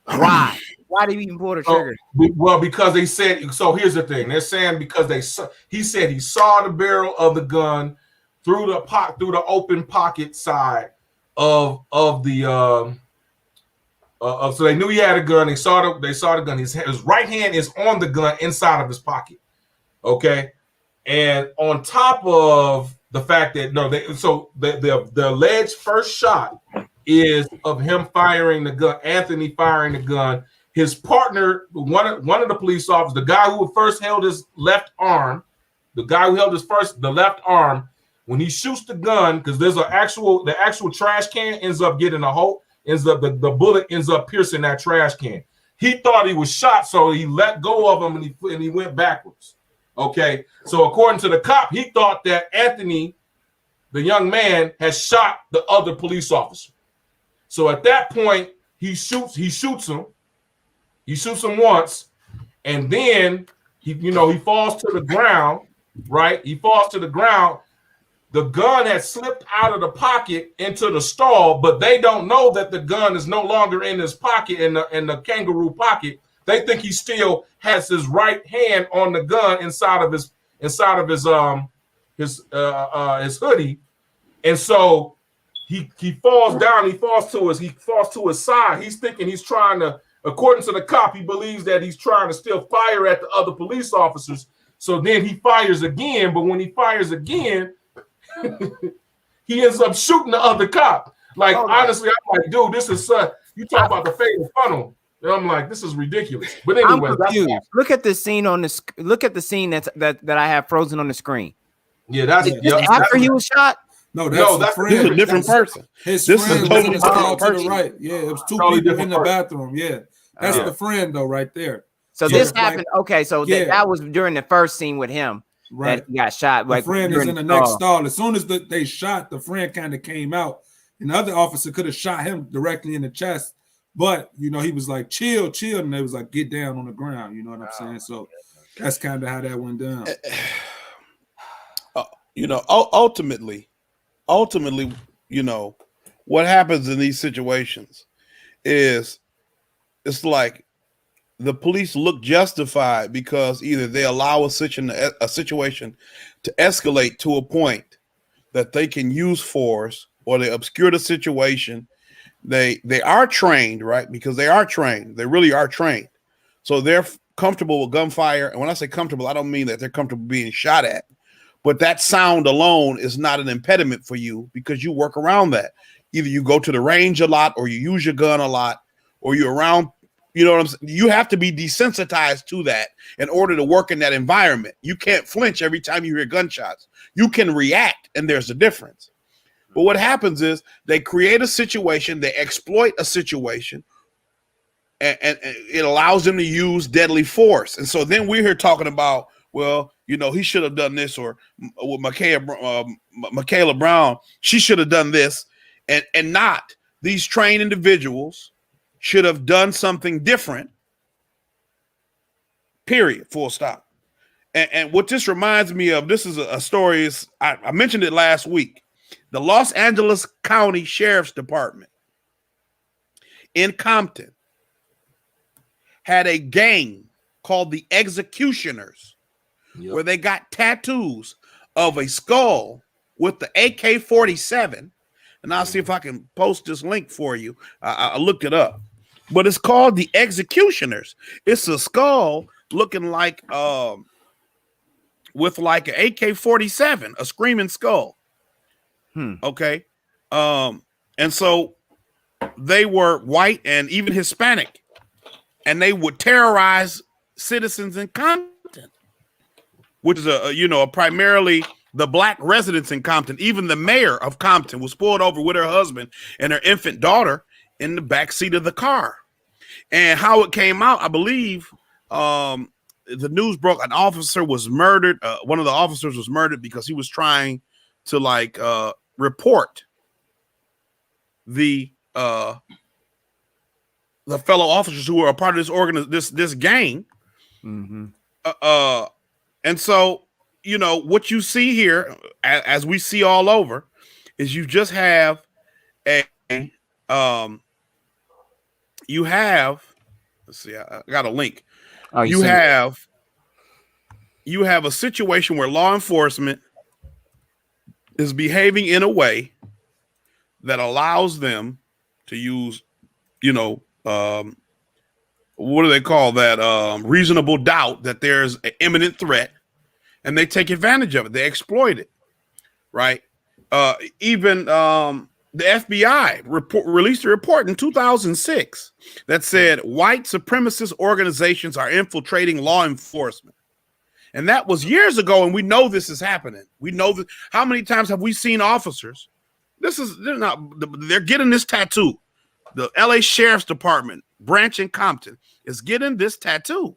Why? Why did he even pull the trigger? Well, because they said so. Here's the thing: they're saying because he said he saw the barrel of the gun through the open pocket side of the so they knew he had a gun. They saw the gun. His right hand is on the gun inside of his pocket. Okay, and on top of the fact that the alleged first shot is of him firing the gun, Anthony firing the gun. His partner, one of the police officers, the guy who first held his left arm, the left arm, when he shoots the gun, because the actual trash can ends up getting a hole. The bullet ends up piercing that trash can. He thought he was shot, so he let go of him and he went backwards. Okay, so according to the cop, he thought that Anthony, the young man, had shot the other police officer. So at that point, he shoots him. He shoots him once, and then he falls to the ground. Right, he falls to the ground. The gun had slipped out of the pocket into the stall, but they don't know that the gun is no longer in his pocket, in the kangaroo pocket. They think he still has his right hand on the gun inside of his hoodie, and so he falls down. He falls to his side. He's thinking he's trying to. According to the cop, he believes that he's trying to still fire at the other police officers. So then he fires again, but when he fires again, he ends up shooting the other cop. Like, honestly, I'm like, dude, this is you talk about the fatal funnel. And I'm like, this is ridiculous. But anyway, I'm confused. Look at the scene that I have frozen on the screen. Yeah, that's after he was shot. No, that's This is a different person. His This friend is a was in totally the stall different to the person. right. Yeah, it was two Totally people in different the person. bathroom. Yeah, that's the friend though, right there. So Yeah. this happened. Okay, so that was during the first scene with him. Right, that he got shot. the friend is in the next stall. As soon as they shot, the friend kind of came out, and the other officer could have shot him directly in the chest, but he was like, chill, and they was like, get down on the ground. You know what I'm saying? So that's kind of how that went down. Ultimately, what happens in these situations is it's like the police look justified because either they allow a situation to escalate to a point that they can use force, or they obscure the situation. They are trained, right? Because they are trained. They really are trained. So comfortable with gunfire. And when I say comfortable, I don't mean that they're comfortable being shot at, but that sound alone is not an impediment for you because you work around that. Either you go to the range a lot, or you use your gun a lot, or you're around, you know what I'm saying? You have to be desensitized to that in order to work in that environment. You can't flinch every time you hear gunshots. You can react, and there's a difference. But what happens is they create a situation, they exploit a situation, and it allows them to use deadly force. And so then we're here talking about, well, you know, he should have done this, or with Michaela Brown, she should have done this, and not these trained individuals should have done something different, period, full stop. And what this reminds me of, this is a story, is I mentioned it last week. The Los Angeles County Sheriff's Department in Compton had a gang called the Executioners, where they got tattoos of a skull with the AK-47. And I'll see if I can post this link for you. I looked it up. But it's called the Executioners. It's a skull looking like with like an AK-47, a screaming skull. Okay. And so they were white and even Hispanic, and they would terrorize citizens in Compton, which is a primarily the black residents in Compton. Even the mayor of Compton was pulled over with her husband and her infant daughter in the back seat of the car. And how it came out, I believe, the news broke. An officer was murdered. One of the officers was murdered because he was trying to report the fellow officers who were a part of this gang. Mm-hmm. And so, what you see here, as we see all over, is you just have let's see, I got a link. Oh, you have a situation where law enforcement is behaving in a way that allows them to use, what do they call that? Reasonable doubt that there's an imminent threat, and they take advantage of it. They exploit it, right? Even the FBI released a report in 2006 that said white supremacist organizations are infiltrating law enforcement. And that was years ago, and we know this is happening. We know that. How many times have we seen officers? They're getting this tattoo. The LA Sheriff's Department branch in Compton is getting this tattoo.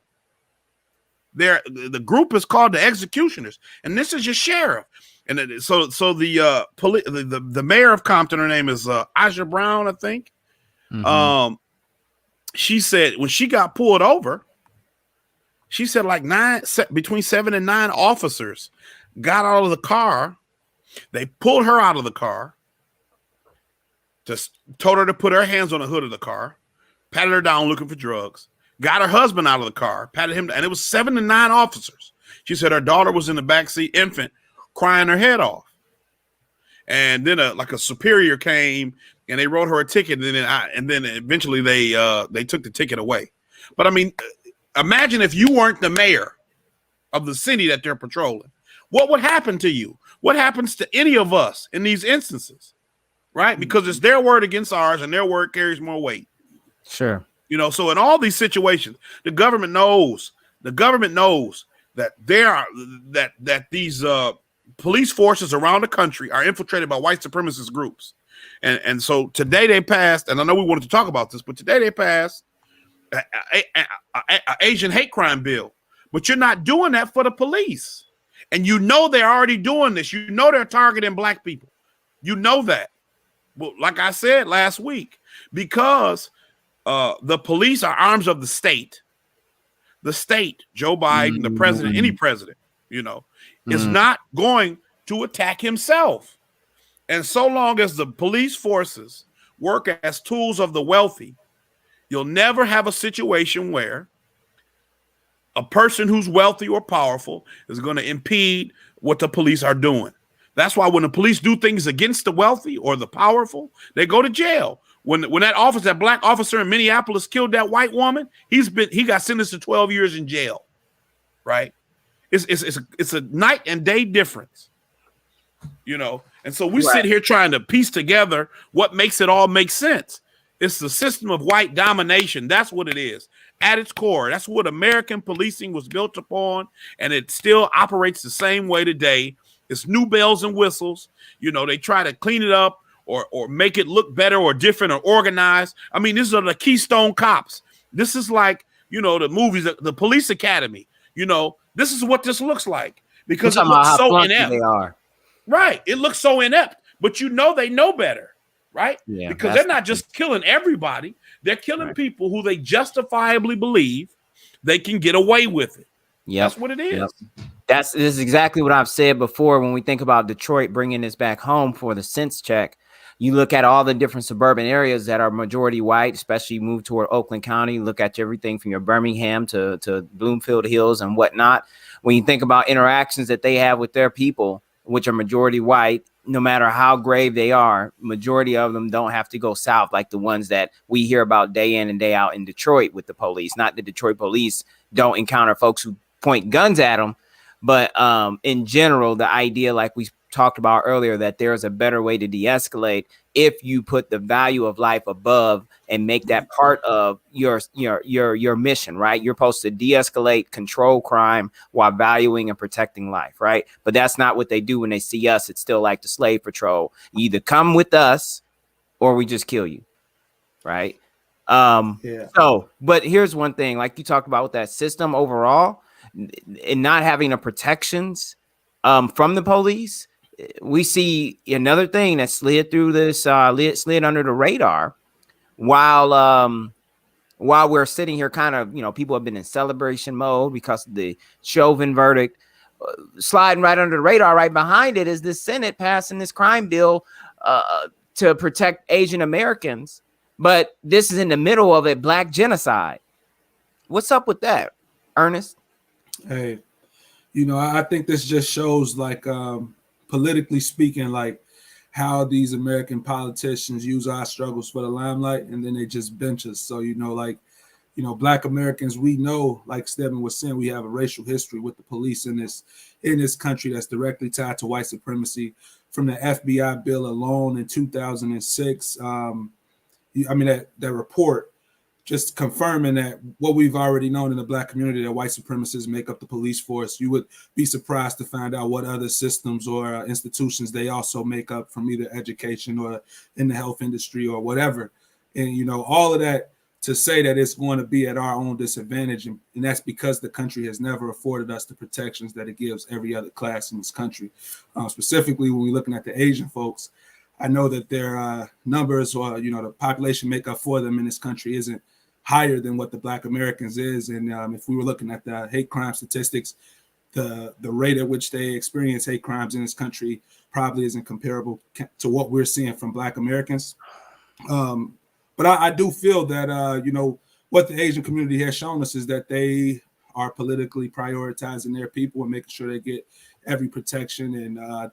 The group is called the Executioners, and this is your sheriff. And so the mayor of Compton, her name is Aja Brown, I think. Mm-hmm. She said when she got pulled over, she said between 7 and 9 officers got out of the car. They pulled her out of the car, just told her to put her hands on the hood of the car, patted her down looking for drugs, got her husband out of the car, patted him, and it was 7 to 9 officers. She said her daughter was in the backseat, infant, crying her head off. And then a superior came and they wrote her a ticket, and then eventually they took the ticket away. But I mean, imagine if you weren't the mayor of the city that they're patrolling. What would happen to you? What happens to any of us in these instances? Right? Because it's their word against ours, and their word carries more weight. Sure. So in all these situations, the government knows that that these police forces around the country are infiltrated by white supremacist groups. And so today they passed, and I know we wanted to talk about this, but today they passed an Asian hate crime bill. But you're not doing that for the police. And they're already doing this. They're targeting black people. That. Well, like I said last week, because the police are arms of the state. The state, Joe Biden, the president, any president, is not going to attack himself. And so long as the police forces work as tools of the wealthy, you'll never have a situation where a person who's wealthy or powerful is going to impede what the police are doing. That's why when the police do things against the wealthy or the powerful, they go to jail. When that black officer in Minneapolis killed that white woman, he got sentenced to 12 years in jail. Right? It's a night and day difference. You know, and so we sit here trying to piece together what makes it all make sense. It's the system of white domination. That's what it is. At its core, that's what American policing was built upon, and it still operates the same way today. It's new bells and whistles. You know, they try to clean it up or make it look better or different or organized. I mean, these are the Keystone Cops. This is like, you know, the movies, the Police Academy. You know, this is what this looks like because it looks so inept. They are. Right. It looks so inept, but you know they know better, right? Yeah, because they're not just killing everybody. They're killing people who they justifiably believe they can get away with it. Yeah, that's what it is. Yep. This is exactly what I've said before. When we think about Detroit bringing this back home for the sense check, you look at all the different suburban areas that are majority white, especially move toward Oakland County. Look at everything from your Birmingham to Bloomfield Hills and whatnot. When you think about interactions that they have with their people, which are majority white, no matter how grave they are, majority of them don't have to go south like the ones that we hear about day in and day out in Detroit with the police. Not the Detroit police don't encounter folks who point guns at them, but in general, the idea, like we talked about earlier, that there's a better way to de-escalate if you put the value of life above and make that part of your mission, right? You're supposed to de-escalate, control crime while valuing and protecting life, right? But that's not what they do when they see us. It's still like the slave patrol. You either come with us or we just kill you, right? So, but here's one thing, like you talked about with that system overall and not having the protections from the police. We see another thing that slid through this, slid under the radar while we're sitting here kind of, you know, people have been in celebration mode because of the Chauvin verdict. Sliding right under the radar, right behind it is the Senate passing this crime bill to protect Asian Americans. But this is in the middle of a black genocide. What's up with that, Ernest? Hey, you know, I think this just shows, like, politically speaking, like how these American politicians use our struggles for the limelight, and then they just bench us. So, you know, like, you know, Black Americans, we know, like Stedman was saying, we have a racial history with the police in this country that's directly tied to white supremacy. From the FBI bill alone in 2006, I mean, that report just confirming that what we've already known in the Black community, that white supremacists make up the police force. You would be surprised to find out what other systems or institutions they also make up, from either education or in the health industry or whatever. And, you know, all of that to say that it's going to be at our own disadvantage. And that's because the country has never afforded us the protections that it gives every other class in this country. Specifically, when we're looking at the Asian folks, I know that their numbers, or, you know, the population makeup for them in this country isn't higher than what the Black Americans is. And if we were looking at the hate crime statistics, the rate at which they experience hate crimes in this country probably isn't comparable to what we're seeing from Black Americans. But I do feel that, you know, what the Asian community has shown us is that they are politically prioritizing their people and making sure they get every protection and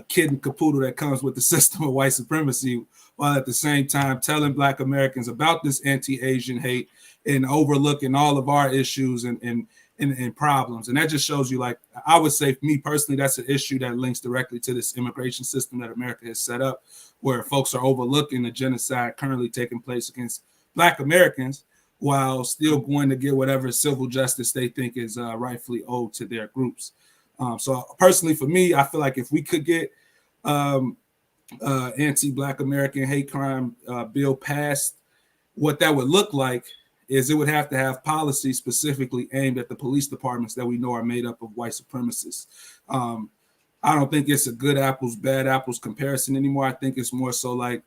kid and caboodle that comes with the system of white supremacy, while at the same time telling Black Americans about this anti-Asian hate and overlooking all of our issues and problems. And that just shows you, like, I would say, for me personally, that's an issue that links directly to this immigration system that America has set up, where folks are overlooking the genocide currently taking place against Black Americans while still going to get whatever civil justice they think is rightfully owed to their groups. So personally, for me, I feel like if we could get anti-Black American hate crime bill passed, what that would look like is it would have to have policy specifically aimed at the police departments that we know are made up of white supremacists. I don't think it's a good apples, bad apples comparison anymore. I think it's more so like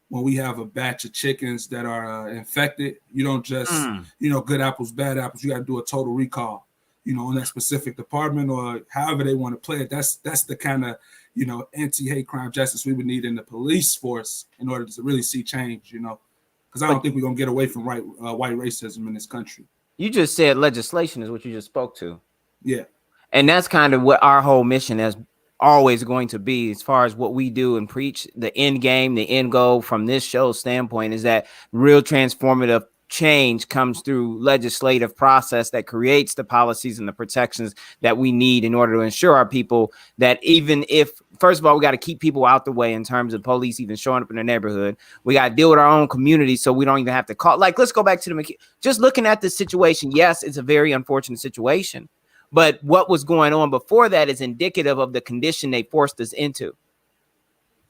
when we have a batch of chickens that are infected, you don't just, you know, good apples, bad apples. You got to do a total recall, you know, on that specific department, or however they want to play it. That's the kind of, you know, anti-hate crime justice we would need in the police force in order to really see change, you know, because I don't think we're going to get away from white racism in this country. You just said legislation is what you just spoke to. Yeah. And that's kind of what our whole mission has always going to be, as far as what we do and preach, the end game, the end goal from this show's standpoint is that real transformative change comes through legislative process that creates the policies and the protections that we need in order to ensure our people that even if, first of all, we got to keep people out the way in terms of police even showing up in the neighborhood. We got to deal with our own community so we don't even have to call. Like, let's go back to just looking at this situation. Yes, it's a very unfortunate situation, but what was going on before that is indicative of the condition they forced us into.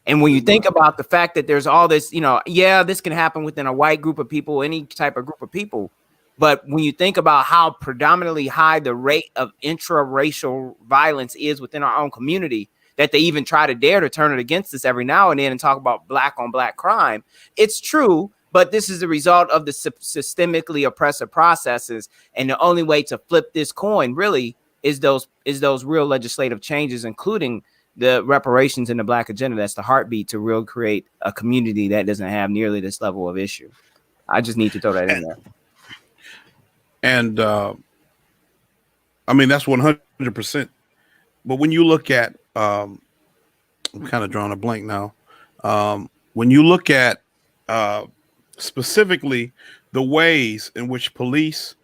And when you think about the fact that there's all this, this can happen within a white group of people, any type of group of people. But when you think about how predominantly high the rate of intraracial violence is within our own community, that they even try to dare to turn it against us every now and then and talk about black on black crime. It's true, but this is the result of the systemically oppressive processes. And the only way to flip this coin really is those real legislative changes, including the reparations in the Black agenda. That's the heartbeat to really create a community that doesn't have nearly this level of issue. I just need to throw that in there. And I mean, that's 100%. But when you look at, I'm kind of drawing a blank now. When you look at specifically the ways in which police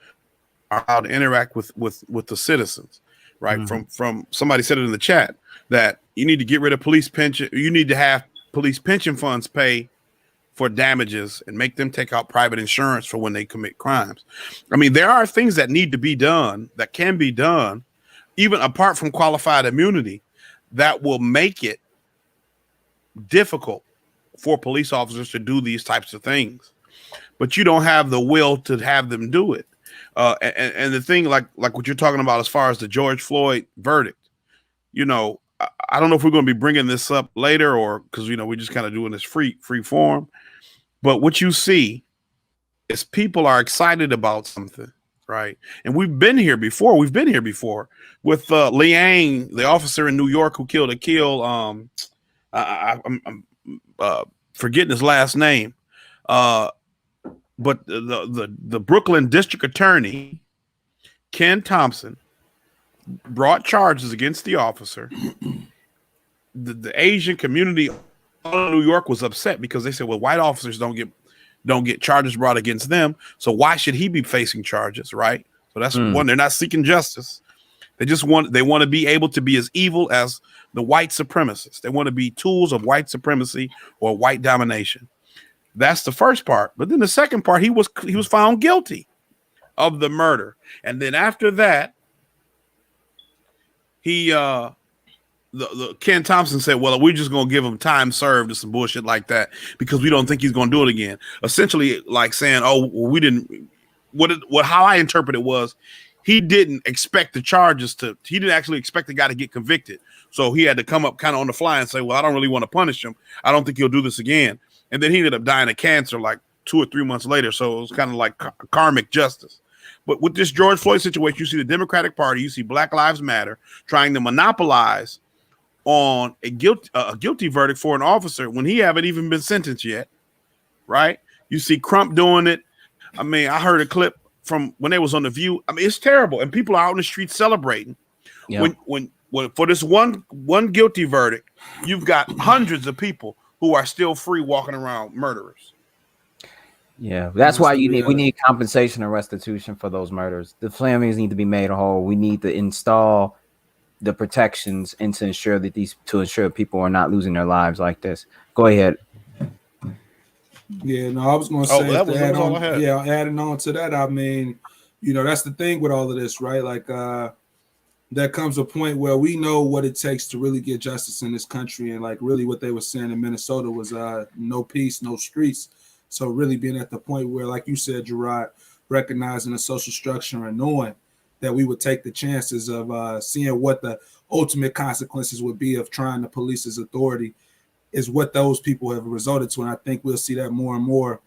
are allowed to interact with the citizens, right? Mm-hmm. From somebody said it in the chat that you need to get rid of police pension. You need to have police pension funds pay for damages and make them take out private insurance for when they commit crimes. I mean, there are things that need to be done, that can be done, even apart from qualified immunity, that will make it difficult for police officers to do these types of things. But you don't have the will to have them do it. And the thing, like what you're talking about as far as the George Floyd verdict, I don't know if we're going to be bringing this up later or because, we're just kind of doing this free form. But what you see is people are excited about something, right? And we've been here before. We've been here before with Liang, the officer in New York who killed I'm forgetting his last name. But the Brooklyn district attorney, Ken Thompson, brought charges against the officer. The Asian community in New York was upset because they said, well, white officers don't get charges brought against them. So why should he be facing charges? Right. So that's one. They're not seeking justice. They want to be able to be as evil as the white supremacists. They want to be tools of white supremacy or white domination. That's the first part. But then the second part, he was found guilty of the murder. And then after that, he the Ken Thompson said, well, we're just going to give him time served or some bullshit like that because we don't think he's going to do it again. Essentially like saying, oh, well, we didn't, how I interpret it was he didn't expect the charges he didn't actually expect the guy to get convicted. So he had to come up kind of on the fly and say, well, I don't really want to punish him. I don't think he'll do this again. And then he ended up dying of cancer like 2 or 3 months later. So it was kind of like karmic justice. But with this George Floyd situation, you see the Democratic Party, you see Black Lives Matter trying to monopolize on a guilty verdict for an officer when he haven't even been sentenced yet, right? You see Crump doing it. I mean, I heard a clip from when they was on The View. I mean, it's terrible, and people are out in the streets celebrating. Yep. When for this one guilty verdict, you've got hundreds of people who are still free walking around murderers. Yeah, that's why we need compensation and restitution for those murders. The families need to be made whole. We need to install the protections and to ensure people are not losing their lives like this. Go ahead. Yeah, no, I was going to say adding on to that. I mean, that's the thing with all of this, right? Like, there comes a point where we know what it takes to really get justice in this country, and like really what they were saying in Minnesota was no peace, no streets. So really being at the point where, like you said, Gerard, recognizing the social structure and knowing that we would take the chances of seeing what the ultimate consequences would be of trying to police his authority is what those people have resulted to. And I think we'll see that more and more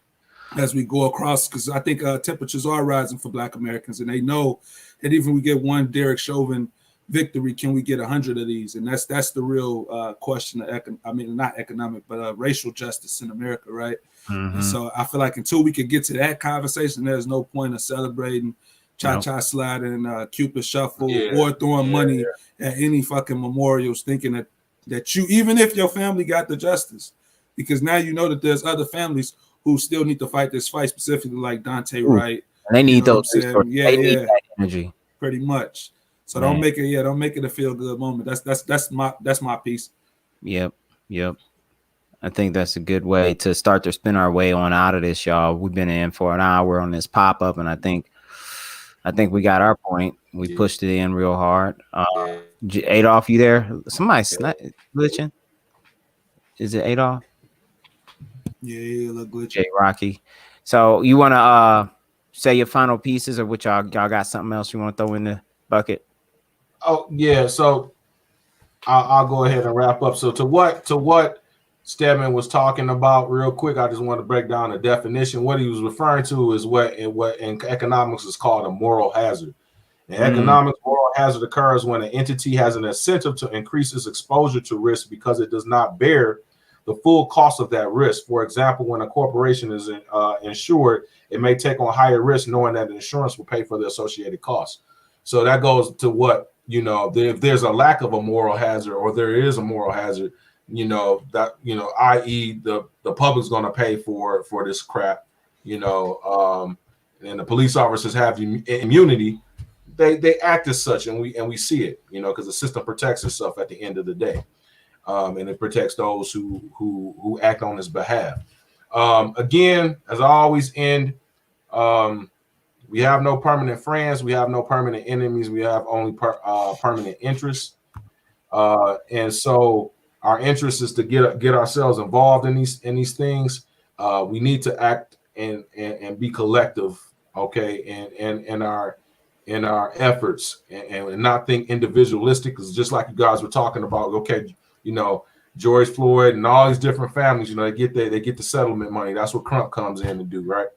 as we go across, because I think temperatures are rising for Black Americans, and they know that even if we get one Derek Chauvin victory, can we get 100 of these? And that's the real question of not economic, but racial justice in America, right? Mm-hmm. And so I feel like until we could get to that conversation, there's no point of celebrating cha-cha sliding, Cupid shuffle, Yeah, or throwing yeah. money at any fucking memorials, thinking that you, even if your family got the justice, because now you know that there's other families who still need to fight this fight, specifically like Dante Wright. They You need know what I'm those saying? resources. Yeah, They need yeah, that energy. pretty much. So Man. don't make it a feel good moment. That's my piece. Yep. I think that's a good way to start to spin our way on out of this, y'all. We've been in for an hour on this pop up, and I think we got our point. We pushed it in real hard. Adolf, you there? Somebody glitching. Is it Adolf? Yeah, look glitchy. J Rocky. So you want to say your final pieces, or which y'all got something else you want to throw in the bucket? Oh yeah, so I'll go ahead and wrap up. So to what Stedman was talking about, real quick, I just want to break down the definition. What he was referring to is what in economics is called a moral hazard. In economics, moral hazard occurs when an entity has an incentive to increase its exposure to risk because it does not bear the full cost of that risk. For example, when a corporation is insured, it may take on higher risk knowing that the insurance will pay for the associated costs. So that goes to what, if there's a lack of a moral hazard, or there is a moral hazard, i.e. the public's going to pay for this crap, and the police officers have immunity. They act as such, and we see it, because the system protects itself at the end of the day, and it protects those who act on its behalf. Again, as I always end, we have no permanent friends, we have no permanent enemies, we have only permanent interests, and so our interest is to get ourselves involved in these things. We need to act and be collective, okay, and in our efforts, and not think individualistic, because just like you guys were talking about, okay, George Floyd and all these different families, they get the settlement money. That's what Crump comes in to do, right?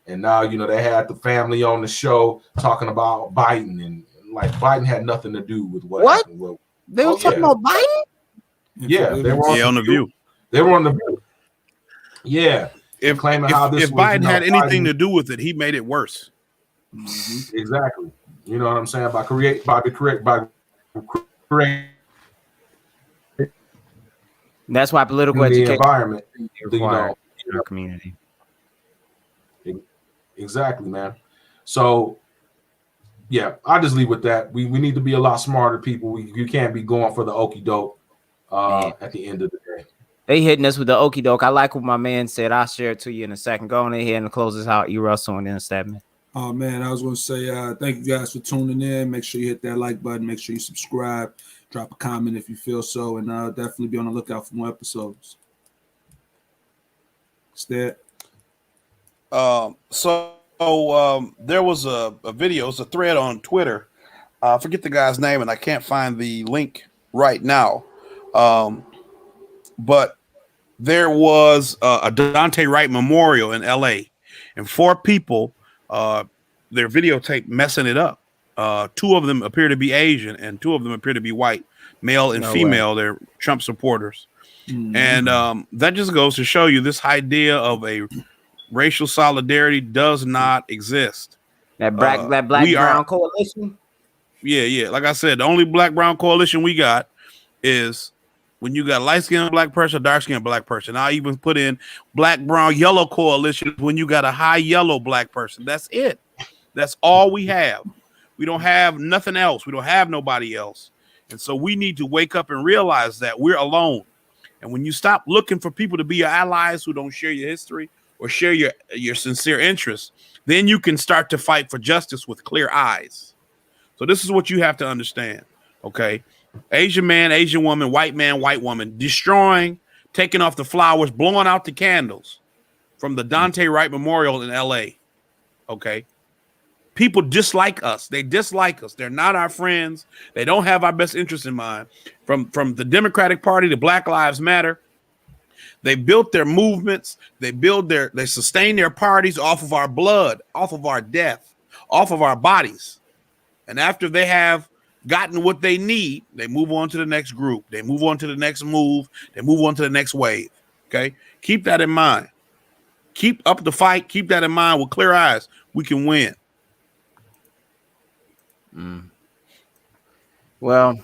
And now they had the family on the show talking about Biden, and like Biden had nothing to do with what happened. They were talking about Biden? Yeah, they were on the View. They were on the View. Yeah, if Biden had anything to do with it, he made it worse. Mm-hmm. Exactly. You know what I'm saying? By creating That's why political the education environment, in our community. Exactly, man. So yeah, I'll just leave with that. We need to be a lot smarter people. You can't be going for the okie doke at the end of the day. They hitting us with the okie doke. I like what my man said. I'll share it to you in a second. Go on ahead and close this out. E. Russell and then Stedman. Oh man, I was going to say thank you guys for tuning in. Make sure you hit that like button. Make sure you subscribe. Drop a comment if you feel so, and definitely be on the lookout for more episodes. Stead. There was a video, it's a thread on Twitter. I forget the guy's name, and I can't find the link right now. But there was a Dante Wright memorial in LA, and 4 people, their videotape messing it up. 2 of them appear to be Asian, and 2 of them appear to be white, male and female. They're Trump supporters. Mm-hmm. And that just goes to show you this idea of a racial solidarity does not exist. That black brown coalition. Yeah. Like I said, the only black brown coalition we got is when you got light skinned black person, dark skinned black person. I even put in black brown yellow coalition when you got a high yellow black person. That's it. That's all we have. We don't have nothing else. We don't have nobody else. And so we need to wake up and realize that we're alone. And when you stop looking for people to be your allies who don't share your history or share your sincere interests, then you can start to fight for justice with clear eyes. So this is what you have to understand, okay? Asian man, Asian woman, white man, white woman, destroying, taking off the flowers, blowing out the candles from the Dante Wright Memorial in LA, okay? People dislike us. They dislike us. They're not our friends. They don't have our best interests in mind. From the Democratic Party to Black Lives Matter, they built their movements. They sustain their parties off of our blood, off of our death, off of our bodies. And after they have gotten what they need, they move on to the next group. They move on to the next move. They move on to the next wave. Okay? Keep that in mind. Keep up the fight. Keep that in mind with clear eyes. we can win. Well,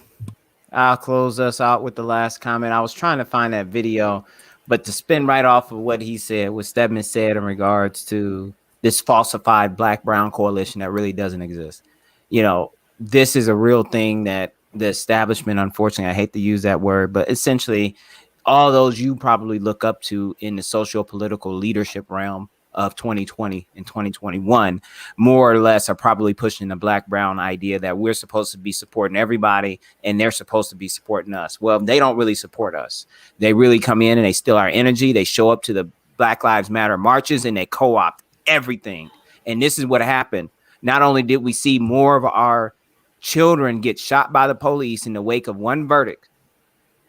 I'll close us out with the last comment. I was trying to find that video, but to spin right off of what he said, what Stedman said in regards to this falsified black-brown coalition that really doesn't exist. You know, this is a real thing that the establishment, unfortunately, I hate to use that word, but essentially all those you probably look up to in the socio-political leadership realm of 2020 and 2021 more or less are probably pushing the black-brown idea that we're supposed to be supporting everybody and they're supposed to be supporting us. Well, they don't really support us. They really come in and they steal our energy. They show up to the Black Lives Matter marches and they co-opt everything. And this is what happened. Not only did we see more of our children get shot by the police in the wake of one verdict,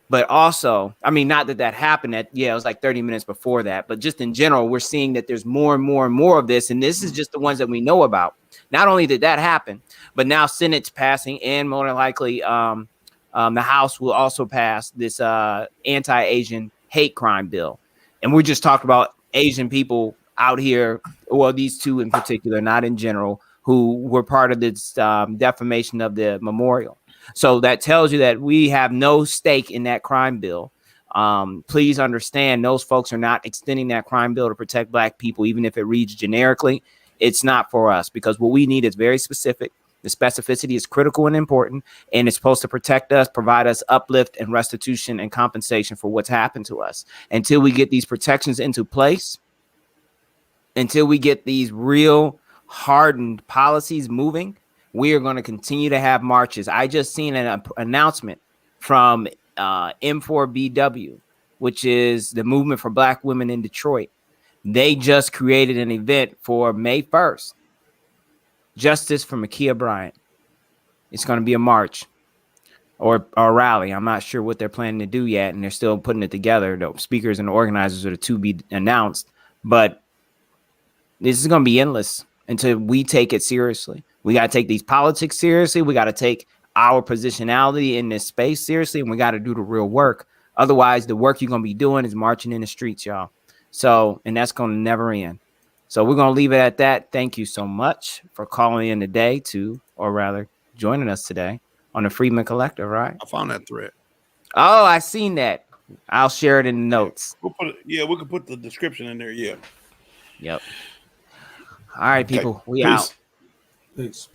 but also, I mean, not that that happened it was like 30 minutes before that, but just in general, we're seeing that there's more and more and more of this. And this is just the ones that we know about. Not only did that happen, but now Senate's passing and more than likely the House will also pass this anti-Asian hate crime bill. And we're just talking about Asian people out here, well, these two in particular, not in general, who were part of this defamation of the memorial. So that tells you that we have no stake in that crime bill. Please understand those folks are not extending that crime bill to protect black people, even if it reads generically. It's not for us because what we need is very specific. The specificity is critical and important, and it's supposed to protect us, provide us uplift and restitution and compensation for what's happened to us. Until we get these protections into place, until we get these real hardened policies moving, we are going to continue to have marches. I just seen an announcement from M4BW, which is the movement for black women in Detroit. They just created an event for May 1st. Justice for Ma'Khia Bryant. It's going to be a march or a rally. I'm not sure what they're planning to do yet, and they're still putting it together. The speakers and the organizers are to be announced, but this is going to be endless until we take it seriously. We got to take these politics seriously. We got to take our positionality in this space seriously, and we got to do the real work. Otherwise, the work you're going to be doing is marching in the streets, y'all. So, and that's going to never end. So we're going to leave it at that. Thank you so much for calling in today or rather joining us today on the Freedman Collective, right? I found that thread. Oh, I seen that. I'll share it in the notes. We'll put it, we can put the description in there. Yeah. Yep. All right, people. Okay. We Peace. out. Thanks.